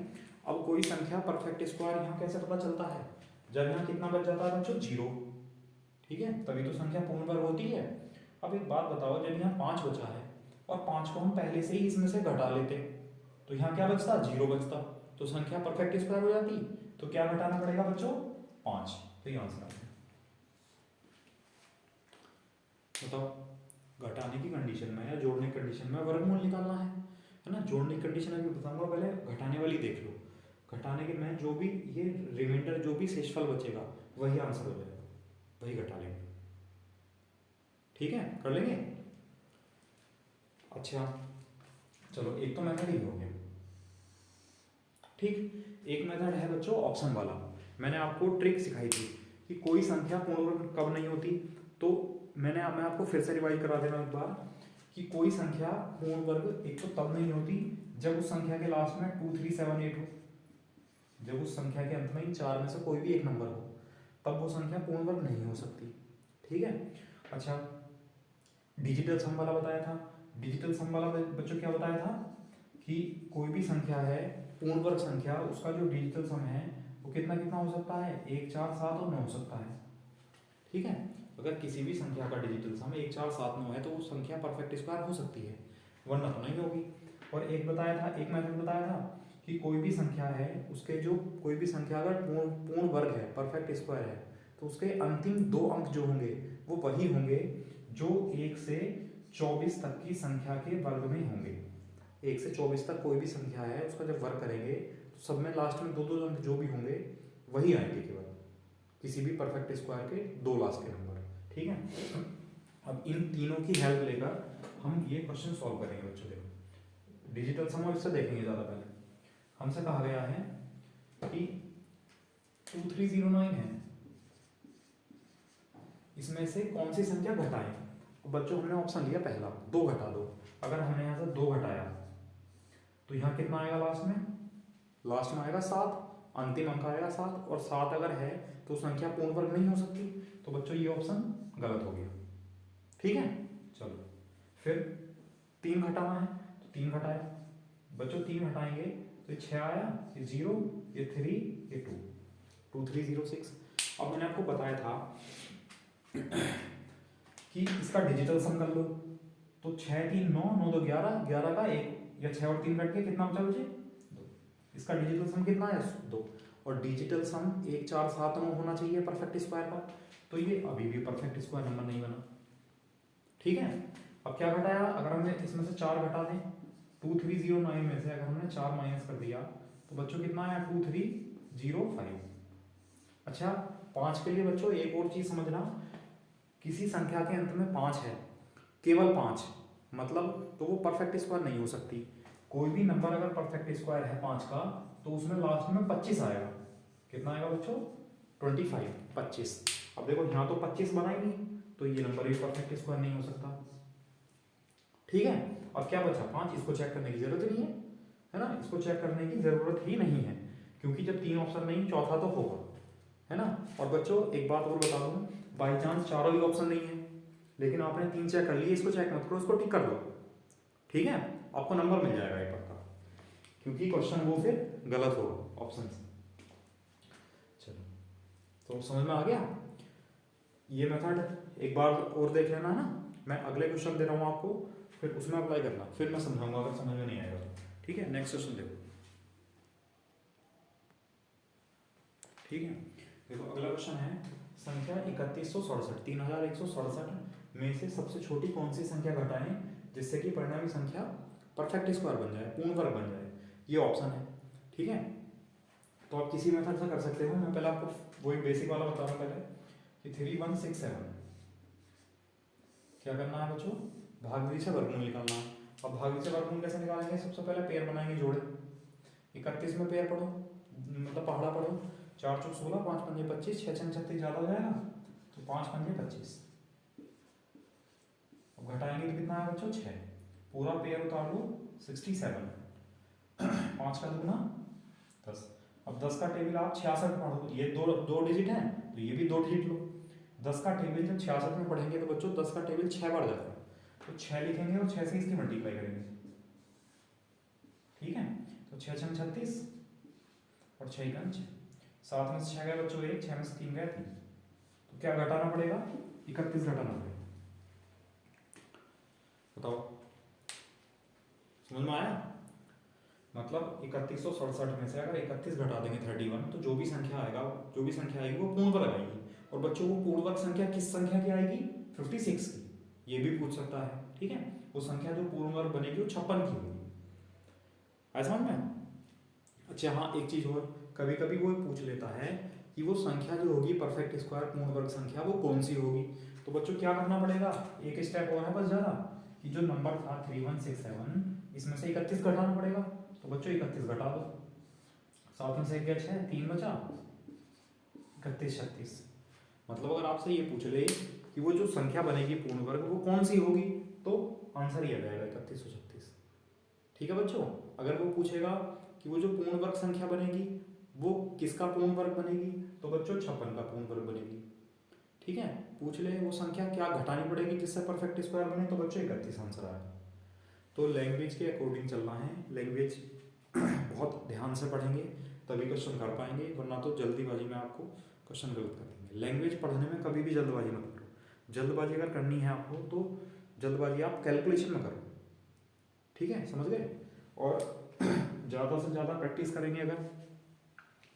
अब कोई संख्या परफेक्ट स्क्वायर यहाँ कैसे पता चलता है, जब यहाँ कितना बच जाता है बच्चों 0, ठीक है, तभी तो संख्या पूर्ण वर्ग होती है। अब एक बात बताओ, जब यहाँ 5 बचा है और 5 को हम पहले से ही इसमें से घटा लेते तो यहाँ क्या बचता 0 बचता, तो संख्या परफेक्ट स्क्वायर हो जाती। तो क्या घटाना पड़ेगा बच्चों 5, तो ये आंसर आ गया। बताओ घटाने की कंडीशन में या जोड़ने की कंडीशन में वर्गमूल निकालना है ना। जोड़ने की कंडीशन अभी बताऊंगा, पहले घटाने वाली देख लो। घटाने के में जो भी ये रिमाइंडर जो भी शेषफल बचेगा वही आंसर हो जाएगा, वही घटा लेंगे। ठीक है, कर लेंगे। अच्छा चलो, एक तो मेथड ही हो गया। ठीक, एक मेथड है बच्चों ऑप्शन वाला। मैंने आपको ट्रिक सिखाई थी कि कोई संख्या पूर्ण वर्ग कब नहीं होती, तो मैं आपको फिर से रिवाइज करा दे रहा हूं एक बार कि कोई संख्या पूर्ण वर्ग एक तो तब नहीं होती जब उस संख्या के लास्ट में 2 3 7 8 हो, जब उस संख्या के अंत में इन चार में से कोई भी एक नंबर हो, तब वो संख्या पूर्ण वर्ग नहीं हो सकती। ठीक है। अच्छा, डिजिटल सम वाला बताया था। डिजिटल सम वाला बच्चों क्या बताया था कि कोई भी संख्या है पूर्ण वर्ग संख्या, उसका जो डिजिटल सम है वो कितना कितना हो सकता है 1 4 7 और 9 हो सकता है। ठीक है, अगर किसी भी संख्या का डिजिटल सम 1 4 7 9 है तो वो संख्या परफेक्ट स्क्वायर हो सकती है, वरना तो नहीं होगी। और एक बताया था, एक मेथड बताया था कि कोई भी संख्या है उसके जो कोई भी संख्या अगर पूर्ण वर्ग है परफेक्ट स्क्वायर है तो उसके अंतिम 2 अंक जो होंगे वो वही होंगे जो 1 से 24 तक की संख्या के वर्ग में होंगे। 1 से 24 तक कोई भी संख्या है उसका जब वर्ग करेंगे तो सब में लास्ट में 2 अंक जो भी होंगे वही आएंगे केवल, किसी भी परफेक्ट स्क्वायर के 2 लास्ट के नंबर। ठीक है, अब इन तीनों की हेल्प लेकर हम ये क्वेश्चन सॉल्व करेंगे बच्चों। देखो डिजिटल सम इससे देखेंगे ज़्यादा पहले। हमसे कहा गया है कि 2309 है, इसमें से कौन सी संख्या घटाएं। तो बच्चों हमने ऑप्शन लिया पहला 2 घटा दो। अगर हमने यहाँ से 2 घटाया तो यहाँ कितना आएगा लास्ट में, लास्ट में आएगा 7, अंतिम अंक आएगा 7, और 7 अगर है तो संख्या पूर्ण वर्ग नहीं हो सकती, तो बच्चों ये ऑप्शन गलत हो गया। ठीक है, चलो फिर 3 घटाना है तो 3 घटाया बच्चों, 3 हटाएंगे तो ये 6 आया, ये 0, ये 3, ये 2, 2306। अब मैंने आपको बताया था कि इसका डिजिटल सम कर लो, तो 6 3 9 9 2 11, 11 का 1, या 6 और 3 कट के कितना बचा मुझे 2। इसका डिजिटल सम कितना है 2, और डिजिटल सम 1 4 7 9 होना चाहिए परफेक्ट स्क्वायर का, तो ये अभी भी परफेक्ट स्क्वायर नंबर नहीं बना। ठीक है, अब क्या घटाया, अगर हमने इसमें से 4 घटा दें 2309 में से अगर हमने 4 माइनस कर दिया तो बच्चों कितना आया 2305। अच्छा, 5 के लिए बच्चों एक और चीज समझना, किसी संख्या के अंत में 5 है, केवल 5 मतलब, तो वो परफेक्ट स्क्वायर नहीं हो सकती। कोई भी नंबर अगर परफेक्ट स्क्वायर है 5 का तो उसमें लास्ट में 25 आएगा। कितना आएगा बच्चों 25 25। अब देखो यहाँ तो 25 बनाएंगे तो ये नंबर भी परफेक्ट स्क्वायर नहीं हो सकता। ठीक है, अब क्या बचा 5, इसको चेक करने की जरूरत नहीं है ना, इसको चेक करने की जरूरत ही नहीं है क्योंकि जब 3 ऑप्शन नहीं चौथा तो होगा, है ना। और बच्चों एक बात और बता दूं, बाई चांस चारों ही ऑप्शन नहीं है लेकिन आपने 3 चेक कर लिए, इसको चेक मत करो, इसको टिक कर दो। ठीक है, आपको नंबर मिल जाएगा ये पक्का, क्योंकि क्वेश्चन वो फिर गलत होगा ऑप्शन से। चलो, तो समझ में आ गया ये मेथड, एक बार और देख लेना है ना। मैं अगले क्वेश्चन दे रहा हूँ आपको, फिर उसमें अप्लाई करना, फिर मैं समझाऊंगा अगर समझ में नहीं आएगा तो। ठीक है, नेक्स्ट क्वेश्चन देखो। ठीक है, देखो अगला क्वेश्चन है, संख्या 3167 3167 में से सबसे छोटी कौन सी संख्या घटाएं जिससे कि परिणामी संख्या परफेक्ट स्क्वायर बन जाए, पूर्ण वर्ग बन जाए। ये ऑप्शन है। ठीक है, तो आप किसी मेथड से कर सकते हो। मैं पहले आपको वही बेसिक वाला बता रहा हूँ पहले कि 3167 क्या करना है बच्चों, भागफल से वर्गमूल निकालना है। अब भागफल से वर्गमूल कैसे निकालेंगे, सबसे पहले पेयर बनाएंगे जोड़े। 31 में पेयर पढ़ो, मतलब पहाड़ा पढ़ो, 4 चौक 16, 5 पंजे 25, 6 छंग 36 ज़्यादा हो जाएगा तो 5 पंजे 25। कितना है बच्चों 6, पूरा पेयर उतार लो 67, 5 का दुगना 10। अब 10 का टेबल आप 66 पढ़ो, ये दो डिजिट है तो ये भी 2 डिजिट लो। 10 का टेबल जब 66 में पढ़ेंगे तो बच्चों 10 का टेबल 6 बार जाता है, तो 6 लिखेंगे और 6 से इसकी मल्टीप्लाई करेंगे, ठीक है। तो 6 छंग 36 और 6 का 6, 7 में से 6 गए बच्चों 1, 6 में से 3 गए 3, तो क्या घटाना पड़ेगा 31 घटाना पड़ेगा। बताओ समझ में आया? मतलब 3167 में से अगर 31 घटा देंगे 31, तो जो भी संख्या आएगी वो पूर्ण वर्ग आएगी। और बच्चों वो पूर्ण वर्ग संख्या किस संख्या की आएगी? 56 की। ये भी पूछ सकता है, ठीक है। वो संख्या जो पूर्ण वर्ग बनेगी वो 56 की होगी। ऐसा समझ में? अच्छा हाँ, एक चीज और, कभी कभी वो पूछ लेता है कि वो संख्या जो होगी परफेक्ट स्क्वायर पूर्ण वर्ग संख्या वो कौन सी होगी। तो बच्चों क्या करना पड़ेगा, एक स्टेप और है बस ज़्यादा, कि जो नंबर था 3167 इसमें से 31 घटाना पड़ेगा। तो बच्चों 31 घटा दो, 7 में से 1 गया 6, 3 बचा, 31 36। मतलब अगर आपसे ये पूछ ले कि वो जो संख्या बनेगी पूर्ण वर्ग वो कौन सी होगी, तो आंसर ये आ जाएगा 3136, ठीक है बच्चों। अगर वो पूछेगा कि वो जो पूर्ण वर्ग संख्या बनेगी वो किसका पूर्ण वर्ग बनेगी, तो बच्चों 56 का पूर्ण वर्ग बनेगी, ठीक है। पूछ ले वो संख्या क्या घटानी पड़ेगी जिससे परफेक्ट स्क्वायर बने, तो बच्चों 31 आंसर आएगा। तो लैंग्वेज के अकॉर्डिंग चलना है, लैंग्वेज बहुत ध्यान से पढ़ेंगे तभी क्वेश्चन कर पाएंगे, वरना तो जल्दीबाजी में आपको क्वेश्चन गलत कर देंगे। लैंग्वेज पढ़ने में कभी भी जल्दबाजी मत करो, जल्दबाजी अगर करनी है आपको तो जल्दबाजी आप कैलकुलेशन में करो, ठीक है, समझ गए। और ज़्यादा से ज़्यादा प्रैक्टिस करेंगे अगर,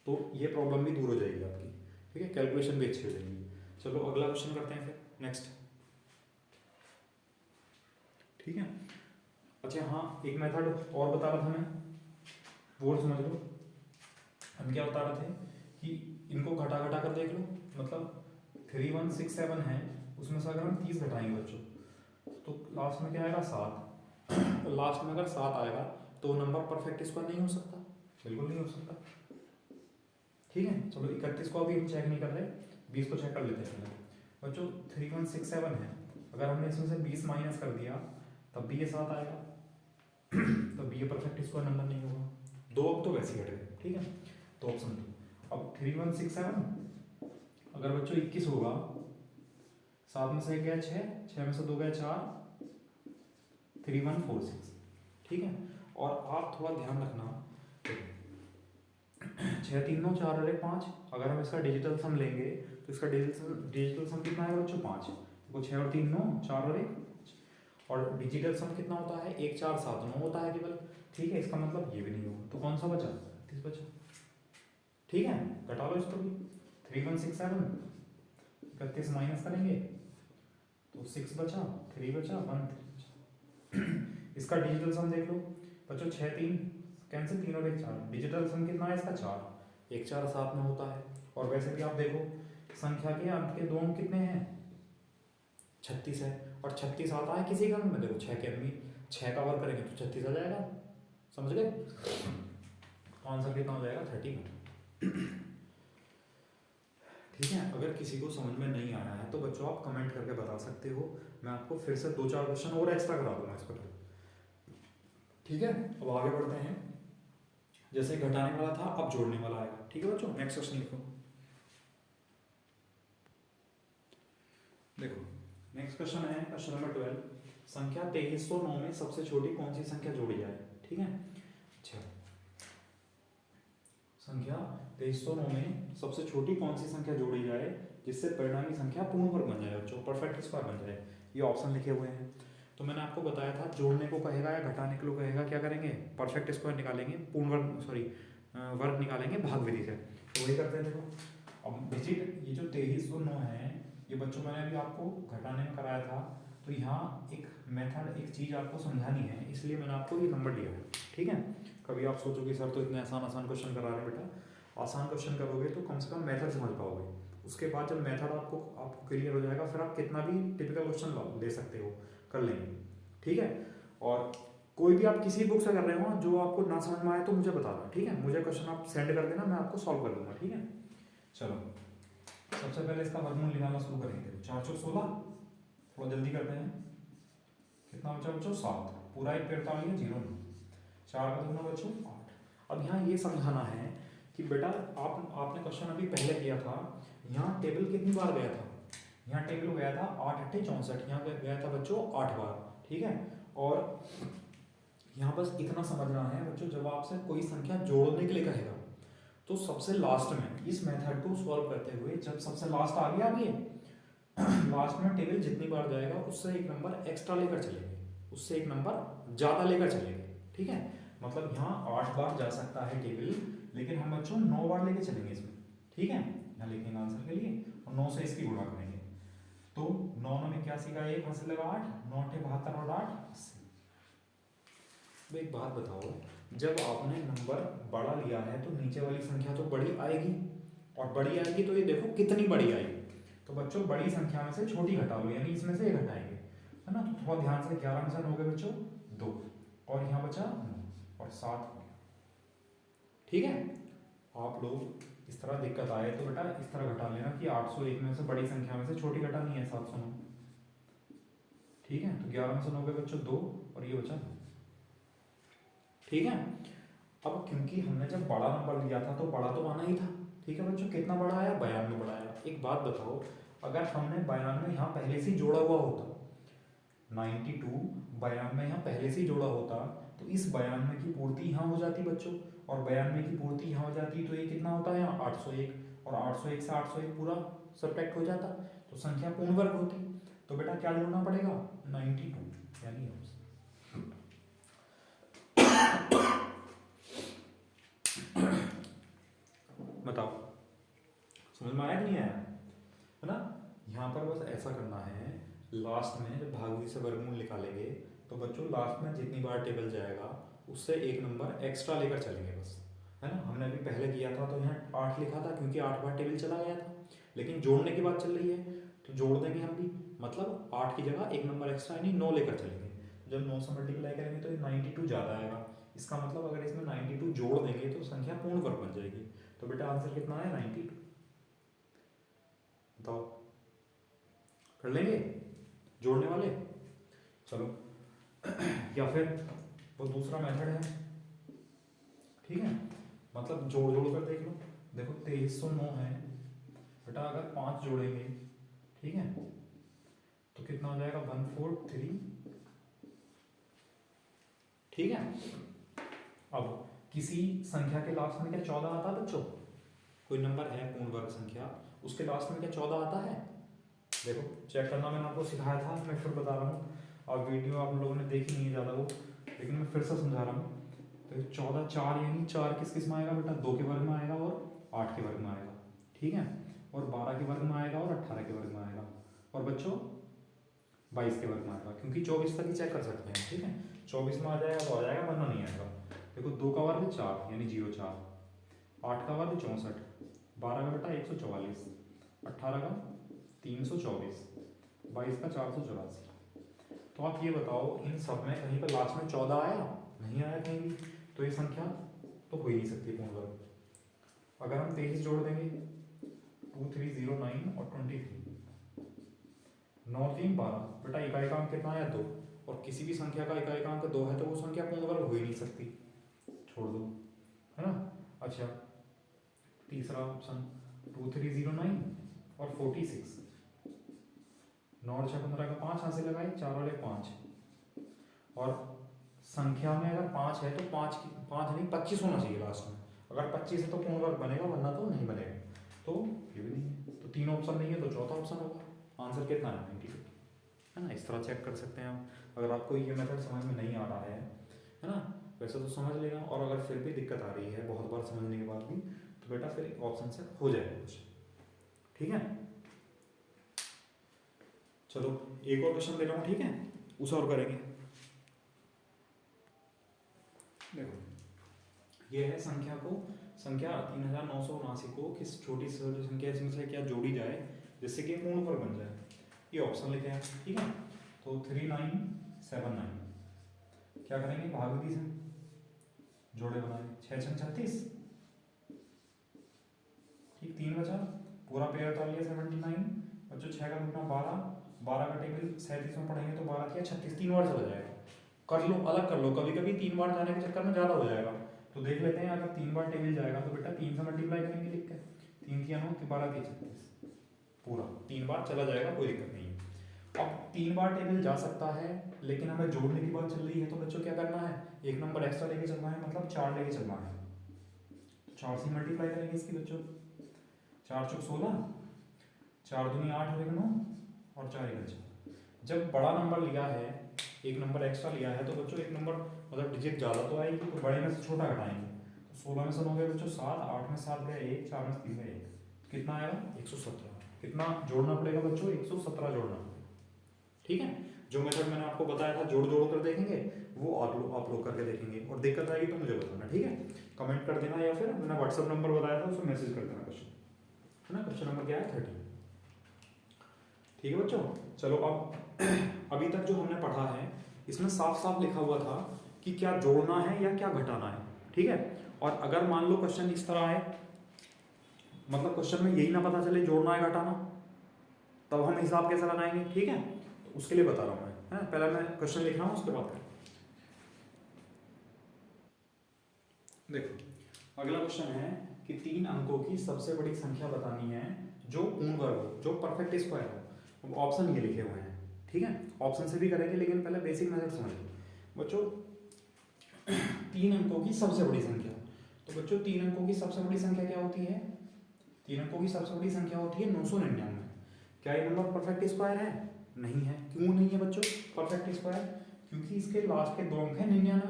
तो ये प्रॉब्लम भी दूर हो जाएगी आपकी, ठीक है, कैलकुलेशन भी अच्छी हो जाएगी। चलो अगला क्वेश्चन करते हैं फिर, नेक्स्ट, ठीक है। अच्छा हाँ, एक मेथड और बता रहा था मैं, वो समझ लो। हम क्या बता रहे थे कि इनको घटा घटा कर देख लो, मतलब 3167 है, उसमें से अगर हम 30 घटाएंगे बच्चों तो लास्ट में क्या आएगा 7। लास्ट में अगर 7 आएगा तो नंबर परफेक्ट स्क्वायर नहीं हो सकता, बिल्कुल नहीं हो सकता, ठीक है। चलो 31 को अभी हम चेक नहीं कर रहे, 20 को चेक कर लेते हैं बच्चों। 3167 है, अगर हमने इसमें से 20 माइनस कर दिया तब भी ये 7 आएगा, तब ये परफेक्ट स्क्वायर नंबर नहीं होगा। 2 अब तो वैसे ही हट गए, ठीक है। तो ऑप्शन 2। अब 3167 अगर बच्चों 21 होगा, 7 में से 1 गया 6, 6 में से 2 गया 4, 3146, ठीक है। और आप थोड़ा ध्यान रखना, 6 3 9 4 और 1 5, अगर हम इसका डिजिटल सम लेंगे तो इसका डिजिटल सम कितना है बच्चों 5, देखो 6 और 3 9, 4 और 1, और डिजिटल सम कितना होता है 1 4 7 9 होता है केवल, ठीक है। इसका मतलब ये भी नहीं होगा, तो कौन सा बचा 30 बचा, ठीक है। घटा लो इसको भी, 3167 31 माइनस करेंगे तो 6 बचा, 3 बचा, 1 3 बचा। इसका डिजिटल सम देख लो बच्चों, 6 3 कैंसिल, 3 और 1 4, डिजिटल सम कितना है इसका 4, 1 4 7 में होता है। और वैसे भी आप देखो संख्या के अंत के 2 अंक कितने हैं 36 है, और 36 आता है किसी का में, देखो 6 के अंक में 6 का वर्ग करेंगे तो 36 आ जाएगा, समझ गए। आंसर कितना हो जाएगा 30, ठीक है। अगर किसी को समझ में नहीं आया है तो बच्चों आप कमेंट करके बता सकते हो, मैं आपको फिर से 2 4 क्वेश्चन और एक्स्ट्रा करा दूंगा इस पर, ठीक है। अब आगे बढ़ते हैं, जैसे घटाने वाला था अब जोड़ने वाला आएगा, ठीक है बच्चों। नेक्स्ट क्वेश्चन लिखो, देखो नेक्स्ट क्वेश्चन है क्वेश्चन नंबर 12, संख्या 2309 में सबसे छोटी कौन सी संख्या जोड़ी जाए, ठीक है। अच्छा, संख्या 2309 में सबसे छोटी कौन सी संख्या जोड़ी जाए जिससे परिणामी संख्या पूर्ण वर्ग बन जाए बच्चों, परफेक्ट स्क्वायर बन जाए। ये ऑप्शन लिखे हुए हैं। तो मैंने आपको बताया था जोड़ने को कहेगा या घटाने के लिए कहेगा क्या करेंगे, परफेक्ट स्क्वायर निकालेंगे, पूर्ण वर्ग सॉरी वर्ग निकालेंगे भाग विधि से, तो वही करते हैं। देखो अब डिजिट ये जो 2309 है ये बच्चों मैंने अभी आपको घटाने में कराया था, तो यहाँ एक मेथड एक चीज़ आपको समझानी है, इसलिए मैंने आपको ये नंबर दिया है, ठीक है। कभी आप सोचो कि सर तो इतने आसान आसान क्वेश्चन करा रहे हैं, बेटा आसान क्वेश्चन करोगे तो कम से कम मेथड समझ पाओगे, उसके बाद जब मेथड आपको क्लियर हो जाएगा फिर आप कितना भी टिपिकल क्वेश्चन दे सकते हो, कर लेंगे, ठीक है। और कोई भी आप किसी बुक से कर रहे हो जो आपको ना समझ में आए तो मुझे बता दो, ठीक है। मुझे क्वेश्चन आप सेंड कर देना, मैं आपको सॉल्व कर दूंगा, ठीक है। चलो सबसे पहले इसका वर्गमूल निकालना शुरू करेंगे। 4 4 16, थोड़ा जल्दी करते हैं, कितना बचा बच्चों 7, पूरा एक पेड़ ताड़ लिया 0 नहीं, 4 का दूना बच्चों 8। अब यहाँ ये समझाना है कि बेटा आपने क्वेश्चन अभी पहले किया था, यहाँ टेबल कितनी बार गया था, यहाँ टेबल गया था 8 8 64, यहाँ गया था बच्चों 8 बार, ठीक है। और यहाँ बस इतना समझना है बच्चों, जब आपसे कोई संख्या जोड़ने के लिए कहेगा तो सबसे लास्ट में इस मेथड को सॉल्व करते हुए जब सबसे लास्ट आ गया अभी लास्ट में टेबल जितनी बार जाएगा उससे एक नंबर एक्स्ट्रा लेकर चलेंगे, उससे एक नंबर ज़्यादा लेकर चलेंगे, ठीक है। मतलब यहाँ 8 बार जा सकता है टेबल, लेकिन हम बच्चों 9 बार लेके चलेंगे इसमें, ठीक है। यहाँ लिखेंगे आंसर के लिए और 9 से इसकी गुणा करेंगे, तो 9 9 81 का 1 हासिल लगा 8, 9 8 72 और 8 80। अब एक बात बताओ, जब आपने नंबर बड़ा लिया है तो नीचे वाली संख्या तो बड़ी आएगी, और बड़ी आएगी तो ये देखो कितनी बड़ी आएगी, तो बच्चों बड़ी संख्या में से छोटी घटा लो, यानी इसमें से ये घटाएंगे, है ना। तो थोड़ा ध्यान से, 11 में से 9 गए बच्चों 2, और यहाँ बचा 9 और 7 हो गया, ठीक है। आप लोग इस तरह दिक्कत आए तो बेटा इस तरह घटा लेना कि 801 में से बड़ी संख्या में से छोटी घटानी है 709, ठीक है। तो 11 में से 9 गए बच्चों 2 और ये बचा 2, ठीक है। अब क्योंकि हमने जब बड़ा नंबर लिया था तो बड़ा तो आना ही था, ठीक है बच्चों। कितना बड़ा आया, 92 बड़ा आया। एक बात बताओ, अगर हमने 92 यहाँ पहले से जोड़ा हुआ होता, 92 92 यहाँ पहले से जोड़ा होता, तो इस 92 की पूर्ति यहाँ हो जाती बच्चों, और 92 की पूर्ति यहाँ हो जाती, तो ये कितना होता है यहाँ 801, और 801 से 801 पूरा सब्ट्रैक्ट हो जाता, तो संख्या पूर्ण वर्ग होती। तो बेटा क्या जोड़ना पड़ेगा, 92, यानी बताओ समझ में आया कि नहीं आया, है ना। यहाँ पर बस ऐसा करना है, लास्ट में जब भागफल से वर्गमूल निकालेंगे तो बच्चों लास्ट में जितनी बार टेबल जाएगा उससे एक नंबर एक्स्ट्रा लेकर चलेंगे बस, है ना। हमने अभी पहले किया था तो यहाँ 8 लिखा था क्योंकि 8 बार टेबल चला गया था, लेकिन जोड़ने की बात चल रही है तो जोड़ देंगे हम भी, मतलब 8 की जगह एक नंबर एक्स्ट्रा यानी 9 लेकर चलेंगे। जब 9 से मल्टीप्लाई करेंगे तो 92 ज़्यादा आएगा, इसका मतलब अगर इसमें 92 जोड़ देंगे तो संख्या पूर्ण वर्ग बन जाएगी। तो बेटा आंसर कितना है 92, बताओ कर लेंगे जोड़ने वाले, चलो। या फिर वो दूसरा मेथड है, ठीक है, मतलब जोड़ जोड़ कर देख लो। देखो 2309 है बेटा, अगर 5 जोड़ेंगे, ठीक है, तो कितना हो जाएगा 143, ठीक है। अब किसी संख्या के लास्ट में क्या 14 आता है बच्चों, कोई नंबर है पूर्ण वर्ग संख्या, उसके लास्ट में क्या 14 आता है, देखो चेक करना, मैंने आपको सिखाया था, मैं फिर बता रहा हूँ। और वीडियो आप लोगों ने देखी नहीं है ज़्यादा वो, लेकिन मैं फिर से समझा रहा हूँ। तो 14 4 यानी 4 किस में आएगा बेटा, 2 के वर्ग में आएगा और 8 के वर्ग में आएगा, ठीक है, और 12 के वर्ग में आएगा और 18 के वर्ग में आएगा, और बच्चों 22 के वर्ग में आएगा, क्योंकि 24 तक ही चेक कर सकते हैं, ठीक है। 24 में आ जाएगा तो आ जाएगा, वरना नहीं आएगा। देखो 2 का वर्ग 4 यानी 0 4, 8 का वर्ग 64, 12 का बेटा 144, 18 का 324, 22 का 484। तो आप ये बताओ इन सब में कहीं पर लास्ट में 14 आया, नहीं आया कहीं भी, तो ये संख्या तो हो ही नहीं सकती पूर्ण वर्ग। अगर हम 23 जोड़ देंगे 2309 और 23, 9 3 12, बेटा इकाई कितना आया 2, और किसी भी संख्या का इकाई 2 है तो वो संख्या पूर्ण वर्ग हो ही नहीं सकती, छोड़ दो, है ना। अच्छा तीसरा ऑप्शन 2309 और 46, 9 और 6 15 का 5 हासिल लगाए, 4 और 1 5, और संख्या में अगर 5 है तो 5 नहीं 25 होना चाहिए लास्ट में, अगर 25 है तो पूर्ण वर्ग बनेगा, वरना तो नहीं बनेगा। तो ये भी नहीं है, तो 3 ऑप्शन नहीं है तो चौथा ऑप्शन होगा। आंसर कितना है 92, है ना। इस तरह चेक कर सकते हैं आप, अगर आपको ये मेथड समझ में नहीं आ रहा है ना, वैसे तो समझ लेना, और अगर फिर भी दिक्कत आ रही है बहुत बार समझने के बाद भी, तो बेटा फिर ऑप्शन से हो जाएगा कुछ, ठीक है। चलो एक और क्वेश्चन दे रहा हूँ, ठीक है, उसे और करेंगे। देखो ये है संख्या 3979 को किस छोटी से छोटी संख्या इसमें से क्या जोड़ी जाए जिससे कि पूर्ण वर्ग बन जाए, ये ऑप्शन लिखे हैं, ठीक है। तो 3979 क्या करेंगे, भागफल से जोड़े बनाए, 6 6 36, ठीक, 3 बचा, पूरा पेयर उतार लिया 79, बच्चों 6 का गुना 12 12 का टेबल 37 में पढ़ेंगे तो 12 या 36 3 बार चला जाएगा। कर लो, अलग कर लो, कभी कभी 3 बार जाने के चक्कर में ज़्यादा हो जाएगा। तो देख लेते हैं, अगर 3 बार टेबल जाएगा तो बेटा 3 से मल्टीप्लाई करेंगे लिख के, 3 की 9 12 की 36, पूरा 3 बार चला जाएगा, कोई दिक्कत नहीं है। अब 3 बार टेबल जा सकता है, लेकिन हमें जोड़ने की बात चल रही है तो बच्चों क्या करना है, एक नंबर एक्स्ट्रा लेके चलना है, मतलब 4 लेके चलना है। 4 से मल्टीप्लाई करेंगे इसकी बच्चों, 4 चौक 16, 4 दूनी 8 और 1 9 और 4 1 4। जब बड़ा नंबर लिया है, एक नंबर एक्स्ट्रा लिया है, तो बच्चों एक नंबर मतलब डिजिट ज़्यादा तो आएगी, तो बड़े में से छोटा घटाएंगे। तो 16 में से 9 गए बच्चों 7, 8 में 7 गए 1, 4 में 3 गए 1, कितना आएगा 117। कितना जोड़ना पड़ेगा बच्चों, 117 जोड़ना पड़ेगा। ठीक है, जो मेथड मैंने आपको बताया था जोड़ जोड़ कर देखेंगे, वो आप लोग करके देखेंगे, और दिक्कत आएगी तो मुझे बताना, ठीक है, कमेंट कर देना, या फिर मैंने व्हाट्सअप नंबर बताया था उसमें मैसेज कर देना क्वेश्चन, है ना। क्वेश्चन नंबर क्या है 30। ठीक है बच्चों, चलो अब अभी तक जो हमने पढ़ा है इसमें साफ साफ लिखा हुआ था कि क्या जोड़ना है या क्या घटाना है, ठीक है। और अगर मान लो क्वेश्चन इस तरह आए, मतलब क्वेश्चन में यही ना पता चले जोड़ना है घटाना, तब हम हिसाब कैसे लगाएंगे, ठीक है, तो उसके लिए बता रहा हूँ मैं, है पहले मैं क्वेश्चन लिख रहा हूँ उसके बाद देखो। अगला क्वेश्चन है कि 3 अंकों की सबसे बड़ी संख्या बतानी है जो पूर्ण वर्ग हो, जो परफेक्ट स्क्वायर हो। ऑप्शन ये लिखे हुए हैं, ठीक है, ऑप्शन से भी करेंगे, लेकिन पहले बेसिक मेथड समझ लो बच्चों। 3 अंकों की सबसे बड़ी संख्या, तो बच्चों 3 अंकों की सबसे बड़ी संख्या क्या होती है, 3 अंकों की सबसे बड़ी संख्या होती है 999। क्या ये नंबर परफेक्ट स्क्वायर है, नहीं है। क्यों नहीं है बच्चों परफेक्ट स्क्वायर, क्योंकि इसके लास्ट के 2 अंक हैं 99,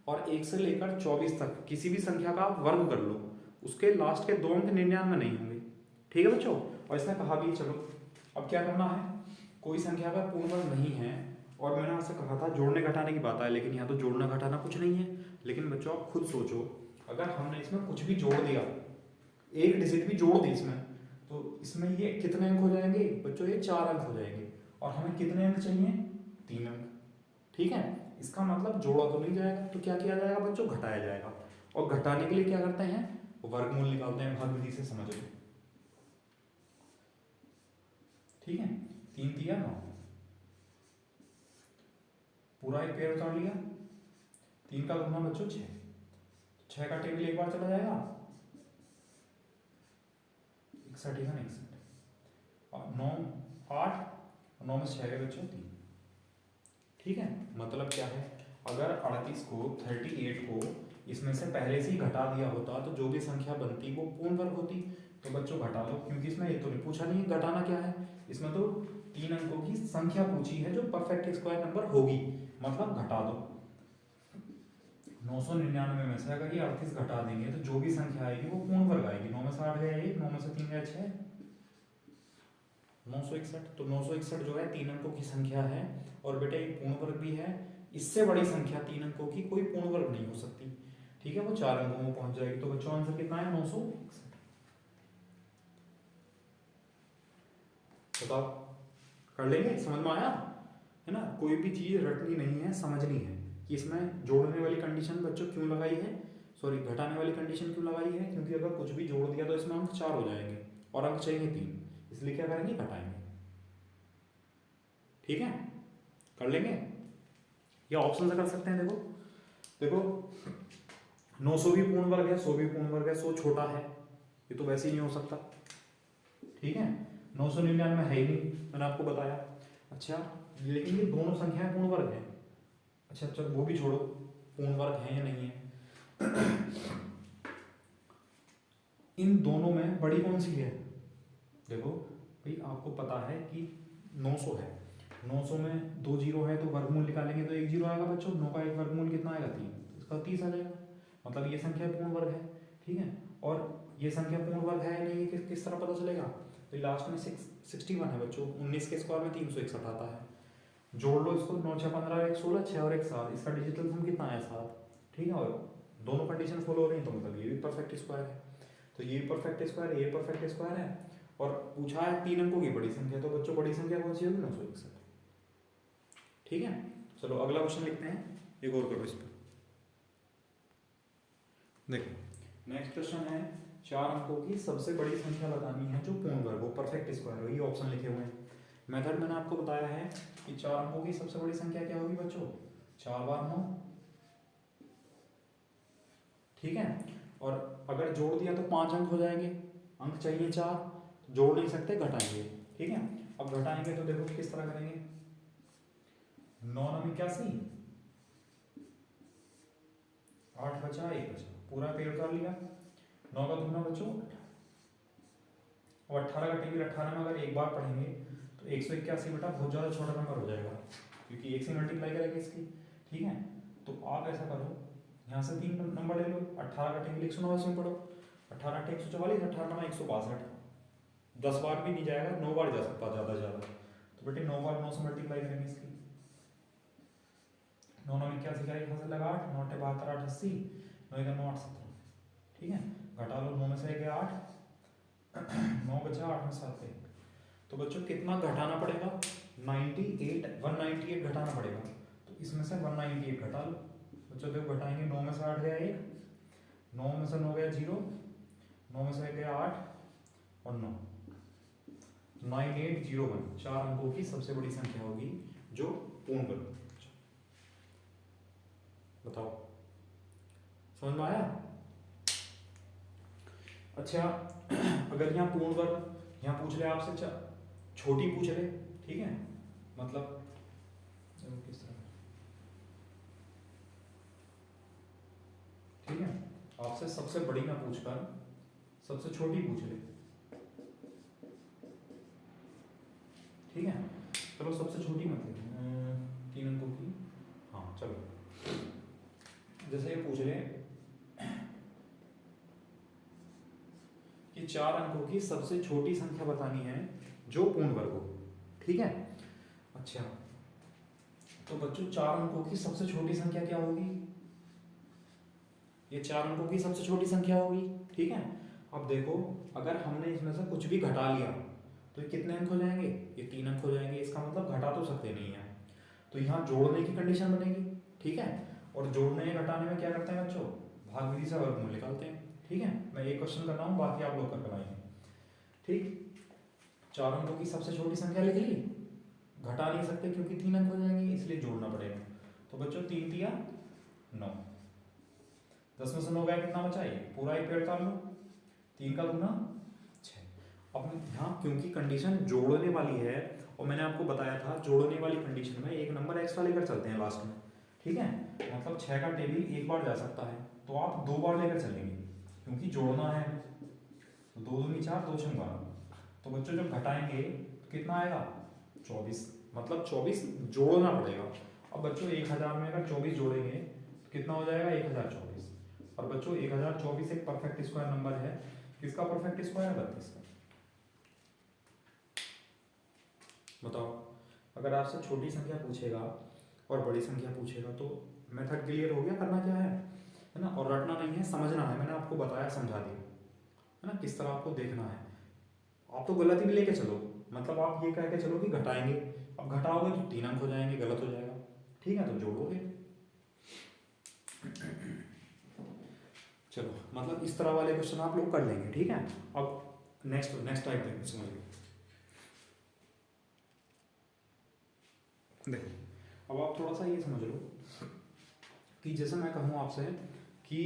और 1 से लेकर 24 तक किसी भी संख्या का आप वर्ग कर लो, उसके लास्ट के 2 अंक 99 नहीं होंगे, ठीक है बच्चों। और इसने कहा भी, चलो अब क्या करना है, कोई संख्या का पूर्ण वर्ग नहीं है, और मैंने आपसे कहा था जोड़ने घटाने की बात है, लेकिन यहाँ तो जोड़ना घटाना कुछ नहीं है। लेकिन बच्चों आप खुद सोचो, अगर हमने इसमें कुछ भी जोड़ दिया, एक डिजिट भी जोड़ दी इसमें, तो इसमें ये कितने अंक हो जाएंगे बच्चों, ये 4 अंक हो जाएंगे, और हमें कितने अंक चाहिए, 3 अंक, ठीक है। इसका मतलब जोड़ा तो नहीं जाएगा, तो क्या किया जाएगा बच्चों, घटाया जाएगा। और घटाने के लिए क्या करते हैं, वर्गमूल निकालते हैं, भाग विधि से समझ लो, ठीक है। 3 3 9, पूरा एक पेड़ उतार लिया, 3 का गुना बच्चों 6, 6 का टेबल एक बार चला जाएगा 61 61, और 9 8, 9 में 6 गए बच्चों 3, ठीक है। मतलब क्या है, अगर 38 को 38 को इसमें से पहले से ही घटा दिया होता तो जो भी संख्या बनती वो पूर्ण वर्ग होती। तो बच्चों घटा लो, क्योंकि इसमें ये तो नहीं पूछा नहीं घटाना क्या है, इसमें तो 3 अंकों की संख्या पूछी है जो परफेक्ट स्क्वायर नंबर होगी, मतलब घटा दो। 999 में से अगर ये 38 घटा देंगे तो जो भी संख्या आएगी वो पूर्ण वर्ग आएगी। 9 में से 8 गया 1, 9 में से 3 गया 6, 961। तो 961 जो है 3 अंकों की संख्या है, और बेटा एक पूर्ण वर्ग भी है। इससे बड़ी संख्या 3 अंकों की कोई पूर्ण वर्ग नहीं हो सकती, ठीक है, वो 4 अंकों में पहुंच जाएगी। तो बच्चों आंसर कितना है, 961। बताओ, कर लेंगे, समझ में आया है ना। कोई भी चीज रटनी नहीं है, समझनी है कि इसमें जोड़ने वाली कंडीशन बच्चों क्यों लगाई है, सॉरी घटाने वाली कंडीशन क्यों लगाई है, क्योंकि अगर कुछ भी जोड़ दिया तो इसमें अंक 4 हो जाएंगे, और अंक चाहिए 3, इसलिए क्या करेंगे, घटाएंगे, ठीक है। कर लेंगे, या ऑप्शन से कर सकते हैं। देखो देखो 900 भी पूर्ण वर्ग है, 100 भी पूर्ण वर्ग है, 100 छोटा है, ये तो वैसे ही नहीं हो सकता, ठीक है। 999 है ही नहीं, मैंने आपको बताया। अच्छा, लेकिन ये दोनों संख्याएं पूर्ण वर्ग है। अच्छा चलो वो भी छोड़ो, पूर्ण वर्ग है या नहीं है। इन दोनों में बड़ी कौन सी है, देखो भाई आपको पता है कि 900 है, 900 में 2 जीरो है, तो वर्गमूल निकालेंगे तो 1 जीरो आएगा बच्चों। 9 का एक वर्गमूल कितना आएगा 3, इसका 30 आ जाएगा, मतलब ये संख्या पूर्ण वर्ग है, ठीक है। और ये संख्या पूर्ण वर्ग है या नहीं, किस तरह पता चलेगा, तो लास्ट में 61 है बच्चों, 19 के स्क्वायर में 361 आता है। जोड़ लो इसको, 9 6 15 1 16, 6 और 1 7, इसका डिजिटल सम कितना आया 7, ठीक है। और दोनों कंडीशन फॉलो हो रही है, तो मतलब ये भी परफेक्ट स्क्वायर है। तो ये परफेक्ट स्क्वायर है, ये परफेक्ट स्क्वायर है, और पूछा है 3 अंकों की बड़ी संख्या, तो बच्चों बड़ी संख्या कौन सी होगी, 961, ठीक है। चलो अगला क्वेश्चन लिखते हैं, एक और करो इस पर। देखो नेक्स्ट क्वेश्चन है, 4 अंकों की सबसे बड़ी संख्या बतानी है जो पूर्ण वर्ग हो, परफेक्ट स्क्वायर हो, ये ऑप्शन लिखे हुए हैं। मेथड मैंने आपको बताया है कि 4 अंकों की सबसे बड़ी संख्या क्या होगी बच्चों, 4 बार 9, ठीक है। और अगर जोड़ दिया तो 5 अंक हो जाएंगे, अंक चाहिए 4, जोड़ नहीं सकते, घटाएंगे, ठीक है। अब घटाएंगे तो देखो किस तरह करेंगे, 9 9 81, 8 बचा 1 बचा, पूरा पेड़ कर लिया, 9 का दुगना बच्चों, और 18 का टेबल 18 में अगर एक बार पढ़ेंगे तो 181 बेटा बहुत ज़्यादा छोटा नंबर हो जाएगा, क्योंकि एक से मल्टीप्लाई करेंगे इसकी, ठीक है। तो आप ऐसा करो, यहाँ से 3 नंबर ले लो, 18 का टेबल 189 में पढ़ो, 18 8 144, 18 9 162, 10 बार भी नहीं जाएगा, 9 बार जा सकता ज़्यादा से ज़्यादा, तो बेटे 9 बार 9 से मल्टीप्लाई करेंगे इसकी, 9 9 81 का 1 हासिल लगा 8, 9 8 72 8 80, 9 1 9 8 17, ठीक है। घटा लो, 9 में से 1 गया 8, 9 बचा, 8 में 7 है, तो बच्चों कितना घटाना पड़ेगा, 98, 198 घटाना पड़ेगा, तो इसमें से 198 घटा लो बच्चों, देखो घटाएंगे, 9 में से 8 गया 1, 9 में से 9 गया 0, 9 में से 1 गया 8 और 9, 9801, 4 अंकों की सबसे बड़ी संख्या होगी जो पूर्ण वर्ग, बताओ समझ में आया। अच्छा अगर यहाँ पूर्ण वर्ग, यहाँ पूछ ले आपसे छोटी पूछ ले, ठीक है, मतलब किस तरह, ठीक है, आपसे सबसे बड़ी ना पूछकर सबसे छोटी पूछ ले, ठीक है। चलो सबसे छोटी मतलब 3 अंकों की, हाँ चलो, जैसे ये पूछ ले कि 4 अंकों की सबसे छोटी संख्या बतानी है जो पूर्ण वर्ग हो, ठीक है। अच्छा तो बच्चों 4 अंकों की सबसे छोटी संख्या क्या होगी, ये 4 अंकों की सबसे छोटी संख्या होगी, ठीक है। अब देखो अगर हमने इसमें से कुछ भी घटा लिया तो ये कितने अंक हो जाएंगे, ये 3 अंक हो जाएंगे, इसका मतलब घटा तो सकते नहीं है, तो यहाँ जोड़ने की कंडीशन बनेगी, ठीक है। और जोड़ने या घटाने में क्या करते हैं बच्चों, भाग विधि से वर्गमूल निकालते हैं, ठीक है। मैं एक क्वेश्चन कर रहा हूँ, बाकी आप लोग कर बनाएंगे, ठीक। 4 अंकों की सबसे छोटी संख्या लिख ली, घटा नहीं सकते क्योंकि 3 अंक हो जाएंगे, इसलिए जोड़ना पड़ेगा, तो बच्चों 3 तिया 9, 10 में से 9 गया, कितना बचा, ये पूरा एक पेड़ काट लो, 3 का दुगना 6। अब यहाँ क्योंकि कंडीशन जोड़ने वाली है और मैंने आपको बताया था जोड़ने वाली कंडीशन में एक नंबर एक्स्ट्रा लेकर चलते हैं लास्ट में, ठीक है। मतलब 6 का टेबल एक बार जा सकता है, तो आप 2 बार लेकर चलेंगे क्योंकि जोड़ना है, तो 2 दूनी 4, 2 छंग 12, तो बच्चों जब घटाएंगे तो कितना आएगा 24, मतलब 24 जोड़ना पड़ेगा। अब बच्चों 1000 में अगर 24 जोड़ेंगे तो कितना हो जाएगा 1024, और बच्चों 1024 एक परफेक्ट स्क्वायर नंबर है, किसका परफेक्ट स्क्वायर है, 32 का। बताओ अगर आपसे छोटी संख्या पूछेगा और बड़ी संख्या पूछेगा तो मेथड क्लियर हो गया, करना क्या है ना, और रटना नहीं है, समझना है, मैंने आपको बताया समझा दिया है ना, किस तरह आपको देखना है। आप तो गलत ही भी लेके चलो, मतलब आप ये कह के चलो कि घटाएंगे, अब घटाओगे तो 3 अंक हो जाएंगे, गलत हो जाएगा, ठीक है, तो जोड़ोगे। चलो मतलब इस तरह वाले क्वेश्चन आप लोग कर लेंगे, ठीक है। अब नेक्स्ट टाइप देखो, समझ लो, देखो अब आप थोड़ा सा ये समझ लो कि जैसे मैं कहूँ आपसे कि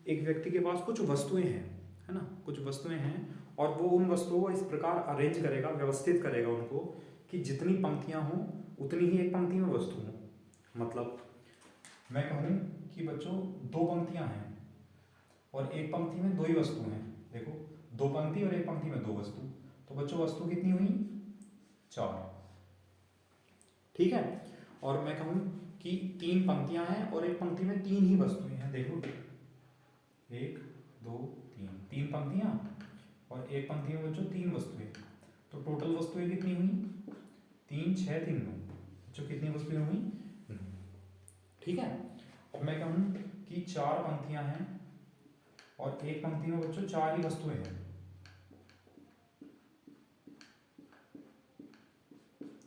एक व्यक्ति के पास कुछ वस्तुएं हैं, है ना, कुछ वस्तुएं हैं, और वो उन वस्तुओं को इस प्रकार अरेंज करेगा, व्यवस्थित करेगा उनको कि जितनी पंक्तियां हों उतनी ही एक पंक्ति में वस्तु हो। मतलब मैं कहूँ कि बच्चों 2 पंक्तियां हैं और एक पंक्ति में 2 ही वस्तु हैं, देखो 2 पंक्ति और एक पंक्ति में 2 वस्तु, तो बच्चों वस्तु कितनी हुई 4, ठीक है। और मैं कहूँ कि 3 पंक्तियां हैं और एक पंक्ति में 3 ही वस्तुएं हैं, देखो 1 2 3, 3 पंक्तियां और एक पंक्ति में बच्चों 3 वस्तुएं, तो टोटल वस्तुएं कितनी हुई 3 6 3 9, बच्चों कितनी वस्तुएं हुई, ठीक है। अब मैं कहूँ कि 4 पंक्तियां हैं और एक पंक्ति में बच्चों 4 ही वस्तुएं हैं,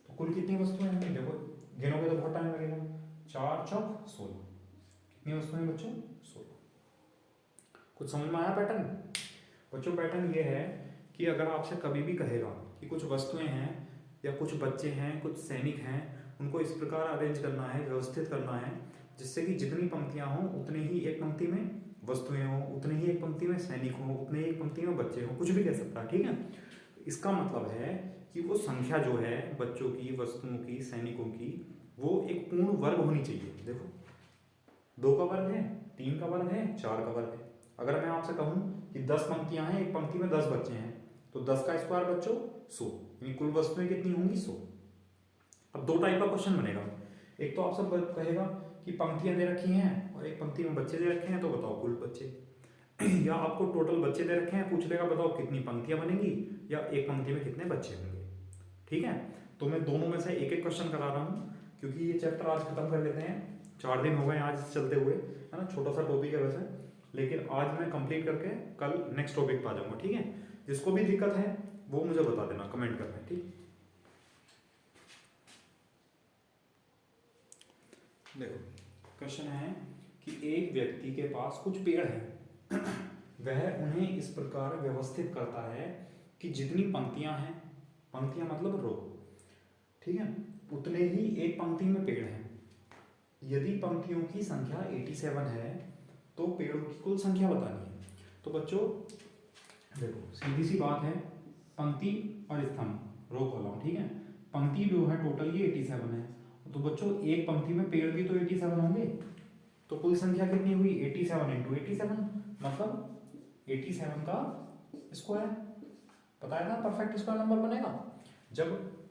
तो कुल कितनी वस्तुएं हैं, देखो गिनोगे तो बहुत टाइम लगेगा, 4 चौक 16, कितनी वस्तुएं बच्चों 16। कुछ समझ में आया पैटर्न बच्चों? पैटर्न ये है कि अगर आपसे कभी भी कहेगा कि कुछ वस्तुएं हैं या कुछ बच्चे हैं, कुछ सैनिक हैं, उनको इस प्रकार अरेंज करना है, व्यवस्थित करना है, जिससे कि जितनी पंक्तियां हों उतने ही एक पंक्ति में वस्तुएं हों, उतने ही एक पंक्ति में सैनिक हों, उतने ही एक पंक्ति में बच्चे हों, कुछ भी कह सकता है, ठीक है। इसका मतलब है कि वो संख्या जो है बच्चों की, वस्तुओं की, सैनिकों की, वो एक पूर्ण वर्ग होनी चाहिए। देखो 2 का वर्ग है, 3 का वर्ग है, 4 का वर्ग है। अगर मैं आपसे कहूँ कि 10 पंक्तियां हैं, एक पंक्ति में 10 बच्चे हैं, तो 10 का स्क्वायर बच्चों 100, यानी कुल वस्तुएं कितनी होंगी 100। अब 2 टाइप का क्वेश्चन बनेगा। एक तो आपसे कहेगा कि पंक्तियां दे रखी हैं और एक पंक्ति में बच्चे दे रखे हैं, तो बताओ कुल बच्चे। या आपको टोटल बच्चे दे रखे हैं, पूछ लेगा बताओ कितनी पंक्तियां बनेंगी या एक पंक्ति में कितने बच्चे होंगे, ठीक है। तो मैं दोनों में से एक एक क्वेश्चन करा रहा हूँ, क्योंकि ये चैप्टर आज खत्म कर लेते हैं। 4 दिन हो गए आज चलते हुए, है ना, छोटा सा टॉपिक है वैसे, लेकिन आज मैं कंप्लीट करके कल नेक्स्ट टॉपिक पे आ जाऊंगा, ठीक है। जिसको भी दिक्कत है वो मुझे बता देना कमेंट करना, ठीक। देखो क्वेश्चन है कि एक व्यक्ति के पास कुछ पेड़ हैं वह उन्हें इस प्रकार व्यवस्थित करता है कि जितनी पंक्तियां हैं, पंक्तियां मतलब रो, ठीक है, उतने ही एक पंक्ति में पेड़ हैं। यदि पंक्तियों की संख्या 87 है तो पेड़ों की कुल संख्या बतानी है। तो बच्चों देखो सीधी सी बात है, पंक्ति और स्तंभ, रो कॉलम, ठीक है। पंक्ति जो है टोटल ये 87 है, तो बच्चों एक पंक्ति में पेड़ भी तो 87 होंगे, तो कुल संख्या कितनी हुई 87 इंटू 87, मतलब 87 का स्क्वायर। बताया था परफेक्ट स्क्वायर नंबर बनेगा जब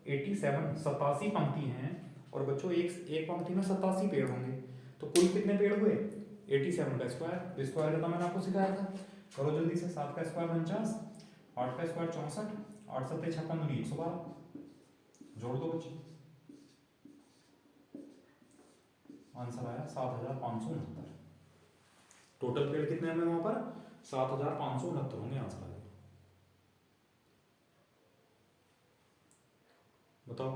87 87 पंक्ति हैं और बच्चों एक पंक्ति में 87 पेड़ होंगे, तो कुल कितने पेड़ हुए 87 का स्क्वायर। स्क्वायर का मैंने आपको सिखाया था, करो जल्दी से। 7 का स्क्वायर 49, 8 का स्क्वायर 64, 8 7 56 112, जोड़ दो बच्चे, आंसर आया 7569। टोटल पेड़ कितने होंगे वहां पर 7569 होंगे, आंसर आया। बताओ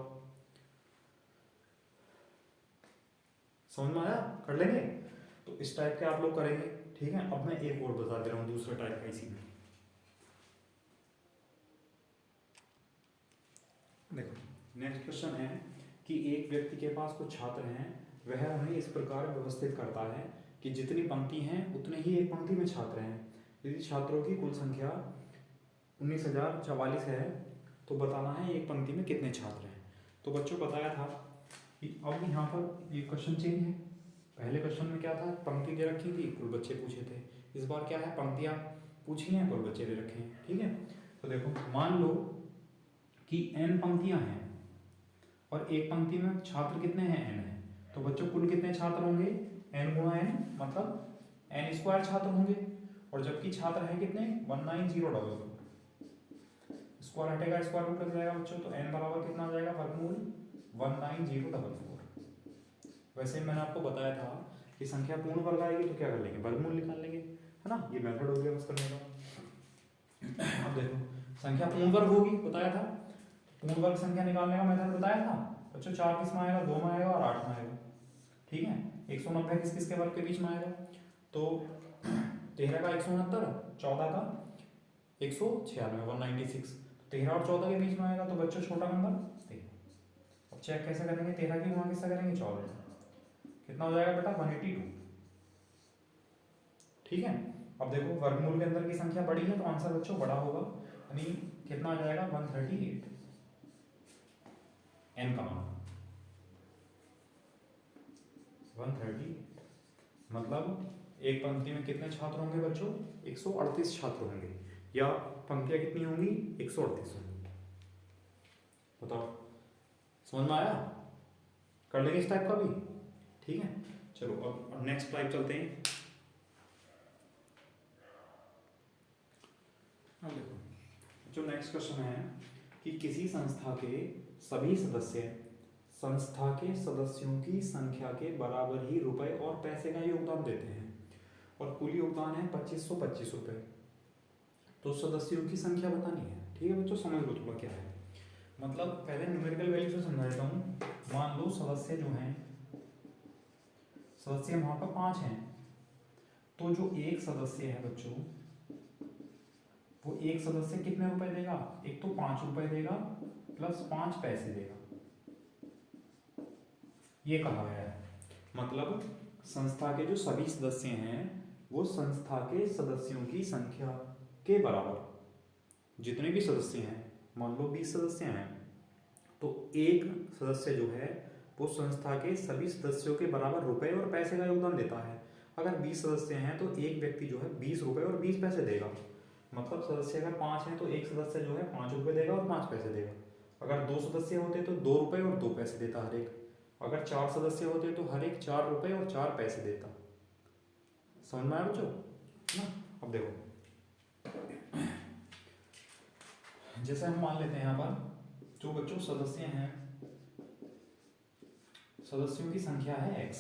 समझ में आया, कर लेंगे। तो इस टाइप के आप लोग करेंगे, ठीक है। अब मैं एक और बता दे रहा हूँ दूसरा टाइप का इसी में। देखो नेक्स्ट क्वेश्चन है कि एक व्यक्ति के पास कुछ छात्र हैं, वह उन्हें इस प्रकार व्यवस्थित करता है कि जितनी पंक्ति हैं उतने ही एक पंक्ति में छात्र हैं। यदि छात्रों की कुल संख्या 19,044 है तो बताना है एक पंक्ति में कितने छात्र हैं। तो बच्चों बताया था कि अब यहाँ पर ये क्वेश्चन चेंज है। पहले क्वेश्चन में क्या था, पंक्ति दे रखी थी, कुल बच्चे पूछे थे। इस बार क्या है, पंक्तियाँ पूछी हैं, कुल बच्चे दे रखे हैं, ठीक है। तो देखो मान लो कि n पंक्तियां हैं और एक पंक्ति में छात्र कितने हैं n है, तो बच्चों कुल कितने छात्र होंगे n गुणा n, मतलब n स्क्वायर छात्र होंगे। और जबकि छात्र हैं कितने 190,000, स्क्वायर हटेगा स्क्वायर रूट लग जाएगा बच्चों, तो n बराबर कितना आ जाएगा वर्गमूल 190,044। वैसे मैंने आपको बताया था कि संख्या पूर्ण वर्ग आएगी तो क्या कर लेंगे, वर्गमूल निकाल लेंगे, है ना। ये मेथड हो गया बस करने का। अब देखो संख्या पूर्ण वर्ग होगी, बताया था पूर्ण वर्ग संख्या निकालने का मेथड बताया था बच्चों। 4 किस में आएगा, 2 में आएगा और 8 में आएगा, ठीक है। 190 किस किस के वर्ग के बीच में आएगा, तो 13 का 169, 14 का 196, 196, 13 और 14 के बीच में आएगा, तो बच्चों छोटा नंबर 13। अब चेक कैसे करेंगे, 13 की गुणा किससे करेंगे 14, कितना हो जाएगा बेटा 182, ठीक है। अब देखो वर्गमूल के अंदर की संख्या बड़ी है तो आंसर बच्चों बड़ा होगा, यानी कितना आ जाएगा 138, n का मान 138, मतलब एक पंक्ति में कितने छात्र होंगे बच्चों 138 छात्र होंगे, या पंक्तियां कितनी होंगी 138 होंगी। बताओ समझ में आया, कर लेंगे इस टाइप का भी, ठीक है। चलो अब नेक्स्ट टाइप चलते हैं। अब देखो जो नेक्स्ट क्वेश्चन है कि किसी संस्था के सभी सदस्य संस्था के सदस्यों की संख्या के बराबर ही रुपए और पैसे का योगदान देते हैं और कुल योगदान है 2525 रुपए। तो सदस्यों की संख्या बतानी है, ठीक है बच्चों। समझ लो थोड़ा क्या है, मतलब पहले न्यूमेरिकल वैल्यू से समझा देता हूँ। मान लो सदस्य जो हैं, सदस्य वहां पर 5 हैं, तो जो एक सदस्य है बच्चों वो एक सदस्य कितने रुपए देगा, एक तो 5 रुपए देगा प्लस 5 पैसे देगा, ये कहा गया है। मतलब संस्था के जो सभी सदस्य हैं वो संस्था के सदस्यों की संख्या के बराबर, जितने भी सदस्य हैं, मान लो 20 सदस्य हैं, तो एक सदस्य जो है वो संस्था के सभी सदस्यों के बराबर रुपए और पैसे का योगदान देता है। अगर 20 सदस्य हैं तो एक व्यक्ति जो है 20 रुपए और 20 पैसे देगा। मतलब सदस्य अगर 5 हैं तो एक सदस्य जो है 5 रुपए देगा और 5 पैसे देगा। अगर 2 सदस्य होते तो 2 रुपए और 2 पैसे देता हर एक। अगर 4 सदस्य होते तो हर एक 4 रुपए और 4 पैसे देता। समझ में आया बच्चों ना? अब देखो, जैसे हम मान लेते हैं यहाँ पर जो बच्चों सदस्य हैं, सदस्यों की संख्या है x,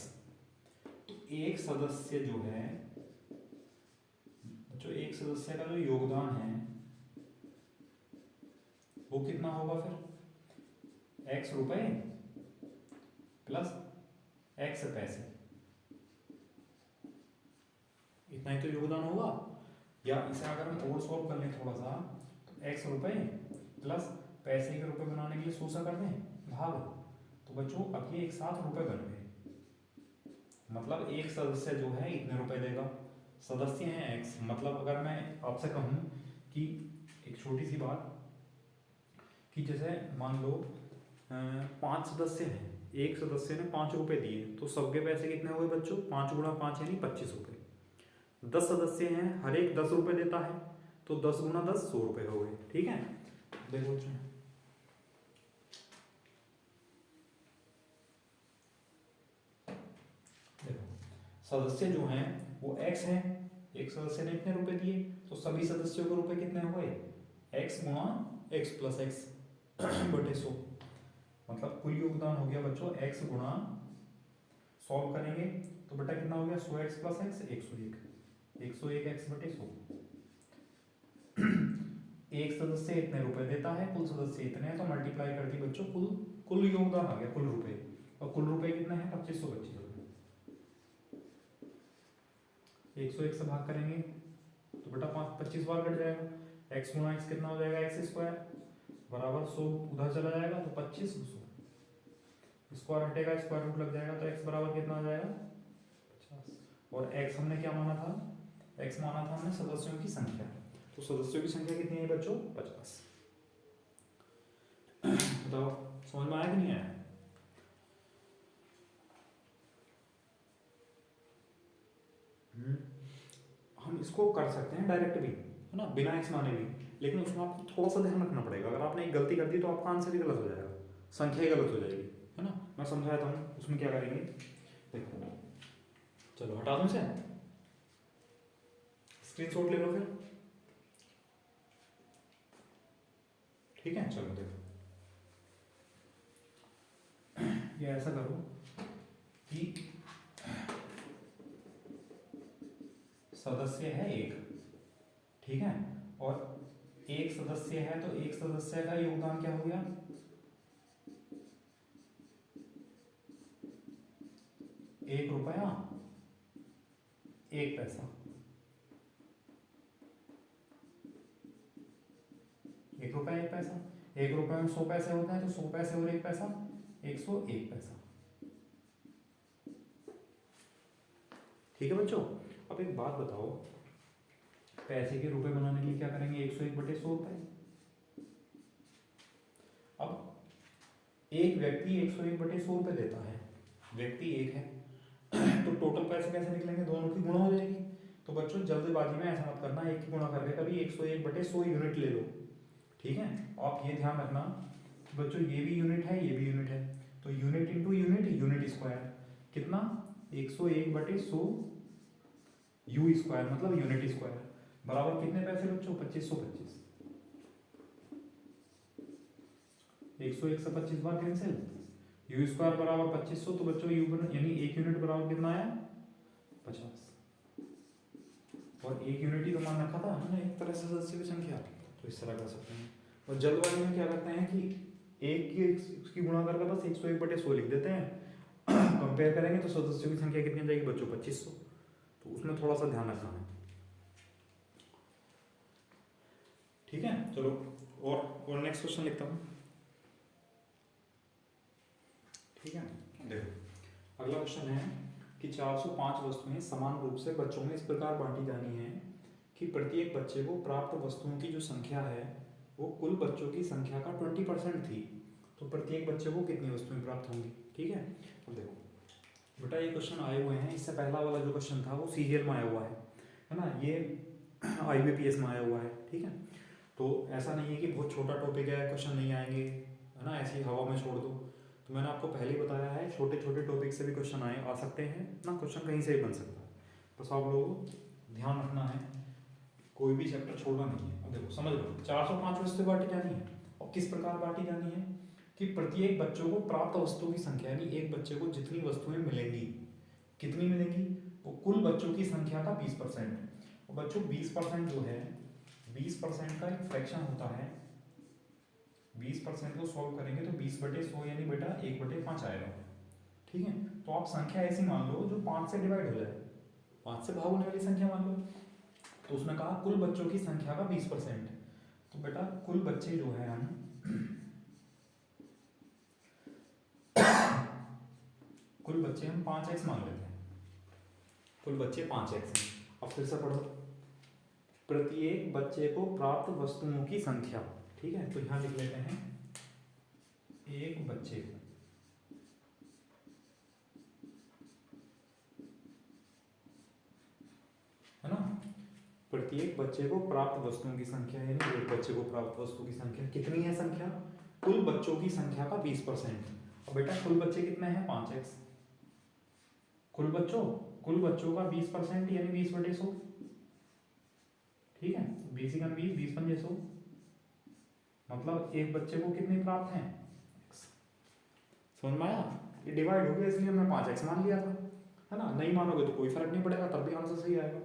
तो एक सदस्य जो है बच्चों, एक सदस्य का जो योगदान है वो कितना होगा फिर? x रुपए प्लस x पैसे, इतना ही तो योगदान होगा। या इसे अगर हम और सॉल्व कर लें थोड़ा सा, तो x रुपए प्लस पैसे के रुपए बनाने के लिए सोचा कर दें भाग, तो बच्चों अब ये एक साथ रुपए बन गए। मतलब एक सदस्य जो है इतने रुपए देगा, सदस्य हैं x। मतलब अगर मैं आपसे कहूँ कि एक छोटी सी बात कि जैसे मान लो 5 सदस्य हैं, एक सदस्य ने 5 रुपए दिए, तो सबके पैसे कितने हुए बच्चों? 5 गुणा 5 यानी 25 रुपए। 10 सदस्य हैं, हर एक 10 रुपए देता है, तो 10 गुणा 10 100 रुपए हो गए। ठीक है, देखो बच्चों, सदस्य जो हैं वो x हैं, एक सदस्य ने इतने रुपए दिए, तो सभी सदस्यों के रुपए कितने हुए? x गुणा x प्लस x बटे 100। मतलब कुल योगदान हो गया बच्चों x गुणा, सॉल्व करेंगे तो बेटा कितना हो गया? 100x प्लस x 101, 101x बटे 100। एक सदस्य इतने रुपए देता है, कुल सदस्य इतने हैं, तो मल्टीप्लाई कर दी बच्चों, कुल योगदान आ गया, कुल रुपए। और कुल रुपए कितने हैं? 2525 रुपए। 101 से भाग करेंगे तो बेटा 25 बार कट जाएगा। x गुणा x कितना हो जाएगा? x स्क्वायर बराबर 100, उधर चला जाएगा तो 25 100, स्क्वायर हटेगा, स्क्वायर रूट लग जाएगा, तो x बराबर कितना हो जाएगा? 50। और x हमने क्या माना था? x माना था हमने सदस्यों की संख्या, तो सदस्यों की संख्या कितनी है बच्चों? 50। बताओ समझ में आया कि नहीं आया? हम इसको कर सकते हैं डायरेक्ट भी, है ना, बिना x माने भी, लेकिन उसमें आपको थोड़ा सा ध्यान रखना पड़ेगा। अगर आपने एक गलती कर दी तो आपका आंसर ही गलत हो जाएगा, संख्या ही गलत हो जाएगी, है ना। मैं समझाता हूँ उसमें क्या करेंगे, देखो चलो हटा दूँ इसे, स्क्रीनशॉट ले लो फिर, ठीक है। चलो देखो, ये ऐसा करो कि सदस्य है एक, ठीक है, और एक सदस्य है, तो एक सदस्य का योगदान क्या हो गया? 1 रुपया 1 पैसा, 1 रुपया 1 पैसा। 1 रुपये में 100 पैसे होते हैं, तो 100 पैसे और 1 पैसा 101 पैसा। ठीक है बच्चों, अब एक बात बताओ, पैसे के रुपए बनाने के लिए क्या करेंगे? 101 बटे 100 रुपए। अब एक व्यक्ति 101 बटे 100 रुपए देता है, व्यक्ति एक है, तो टोटल पैसे कैसे निकलेंगे? दोनों की गुणा हो जाएगी। तो बच्चों जल्दबाजी में ऐसा मत करना, एक की गुणा करके कभी 101 बटे 100 यूनिट ले लो, ठीक है। आप ये ध्यान रखना बच्चों, ये भी यूनिट है, ये भी यूनिट है, तो unit into unit, unit square कितना? 101 बटे 100 यू स्क्वायर, मतलब यूनिट स्क्वायर बराबर कितने पैसे बच्चों? 2525। 101 से 25 बार कैंसिल, यू स्क्वायर बराबर 2500, तो बच्चों यू यानी एक यूनिट बराबर कितना आया? 50। और एक यूनिट ही तो मान रखा था हमने एक तरह से सदस्य की संख्या, तो इस तरह कर सकते हैं। और जल्दबाजी में क्या करते हैं कि एक की उसकी गुणा करके बस 101 बटे 100 लिख देते हैं। कंपेयर करेंगे तो सदस्यों की संख्या कितनी आ जाएगी बच्चों? 2500। तो उसमें थोड़ा सा ध्यान रखना है, ठीक है। चलो और नेक्स्ट क्वेश्चन लिखता हूँ। ठीक है, देखो अगला क्वेश्चन है कि 405 वस्तुएं समान रूप से बच्चों में इस प्रकार बांटी जानी है कि प्रत्येक बच्चे को प्राप्त वस्तुओं की जो संख्या है वो कुल बच्चों की संख्या का 20% थी। तो प्रत्येक बच्चे को कितनी वस्तुएं प्राप्त होंगी। ठीक है, अब देखो बेटा ये क्वेश्चन आए हुए हैं, इससे पहला वाला जो क्वेश्चन था वो सीजीएल में आया हुआ है ना, ये आईबीपीएस में आया हुआ है। ठीक है, तो ऐसा नहीं है कि बहुत छोटा टॉपिक है क्वेश्चन नहीं आएंगे, है ना, ऐसी हवा में छोड़ दो। तो मैंने आपको पहले ही बताया है छोटे छोटे टॉपिक से भी क्वेश्चन आ सकते हैं ना, क्वेश्चन कहीं से भी बन सकता है। बस आप लोगों को ध्यान रखना है, कोई भी चैप्टर छोड़ना नहीं है। अब देखो समझ लो 405 वस्तुएं बांटी जानी है, और किस प्रकार बांटी जानी है कि प्रत्येक बच्चों को प्राप्त वस्तुओं की संख्या, यानी एक बच्चे को जितनी वस्तुएं मिलेंगी, कितनी मिलेंगी, वो कुल बच्चों की संख्या का 20%। और बच्चों 20% जो है, 20% का एक फ्रैक्शन होता है, 20% को सॉल्व करेंगे तो 20/100 यानी बेटा 1/5 आएगा। ठीक है, तो आप संख्या ऐसी मान लो जो 5 से डिवाइड हो जाए, 5 से भाग होने वाली संख्या मान लो। तो उसने कहा कुल बच्चों की संख्या का 20%। तो बेटा कुल बच्चे जो है हम कुल बच्चे हम 5x मान लेते हैं, कुल बच्चे 5x हैं। अब फिर से पढ़ो, प्रत्येक बच्चे को प्राप्त वस्तुओं की संख्या। ठीक है, तो यहां लिख लेते हैं एक बच्चे को, है ना, प्रत्येक बच्चे को प्राप्त वस्तुओं की संख्या, यानी एक बच्चे को प्राप्त वस्तु की संख्या कितनी है, संख्या कुल बच्चों की संख्या का 20%। अब बेटा कुल बच्चे कितने हैं, 5x। कुल बच्चों का 20% यानी 20/100। ठीक है, 20 20 पंजे 100, मतलब एक बच्चे को कितने प्राप्त हैं, समझ में आया। ये डिवाइड हो गया इसलिए हमने 5x मान लिया था, है ना, नहीं मानोगे तो कोई फर्क नहीं पड़ेगा, तब भी आंसर सही आएगा।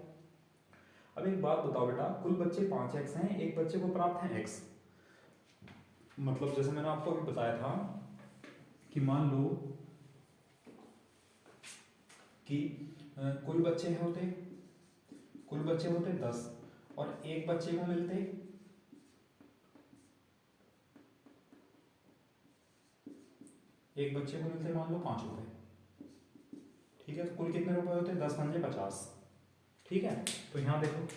अब एक बात बताओ बेटा, कुल बच्चे 5x हैं, एक बच्चे को प्राप्त है x, मतलब जैसे मैंने आपको अभी बताया था कि मान लो कि कुल बच्चे होते 10 और एक बच्चे को मिलते मान लो 5 रुपए। ठीक है, तो कुल कितने रुपए होते हैं, 10 पंजे 50। ठीक है, तो यहाँ देखो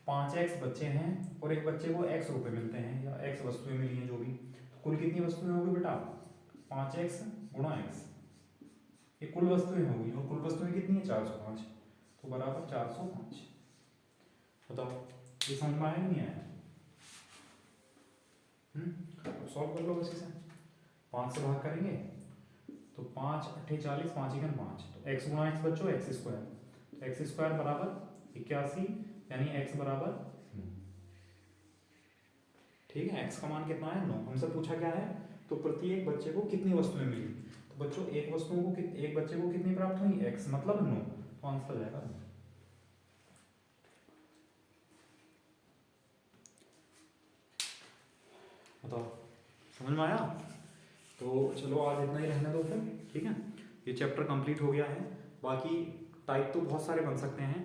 5x बच्चे हैं और एक बच्चे को x रुपए मिलते हैं या x वस्तुएं मिली हैं जो भी, तो कुल कितनी वस्तुएं होगी बेटा, 5x गुणा x, ये कुल वस्तुएं होगी, और कुल वस्तुएं कितनी है, 405, तो बराबर 405। बताओ ये समझ में आया नहीं आया। सॉल्व कर लो बस इसे, 5 से भाग करेंगे तो 5 8 40, 5 × 5, तो x गुणा x बच्चों x स्क्वायर, तो x स्क्वायर बराबर 81, यानी x बराबर 9। ठीक है, x का मान कितना है, 9। हमसे पूछा क्या है, तो प्रत्येक बच्चे को कितनी वस्तुएं मिली, तो बच्चों एक बच्चे को कितनी प्राप्त हुई, x मतलब 9, तो आंसर आ जाएगा 9। बताओ समझ में आया। तो चलो आज इतना ही रहने दो फिर। ठीक है, ये चैप्टर कंप्लीट हो गया है, बाकी टाइप तो बहुत सारे बन सकते हैं,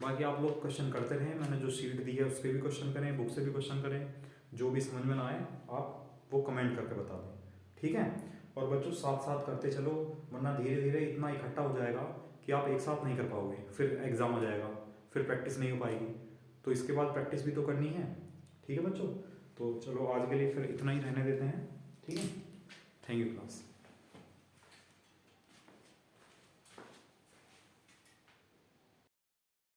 बाकी आप लोग क्वेश्चन करते रहें, मैंने जो शीट दी है उस पर भी क्वेश्चन करें, बुक से भी क्वेश्चन करें, जो भी समझ में ना आए आप वो कमेंट करके बता दें। ठीक है, और बच्चों साथ साथ करते चलो, वरना धीरे धीरे इतना इकट्ठा हो जाएगा कि आप एक साथ नहीं कर पाओगे, फिर एग्ज़ाम हो जाएगा, फिर प्रैक्टिस नहीं हो पाएगी, तो इसके बाद प्रैक्टिस भी तो करनी है। ठीक है बच्चों, तो चलो आज के लिए फिर इतना ही रहने देते हैं। ठीक है, थैंक यू क्लास।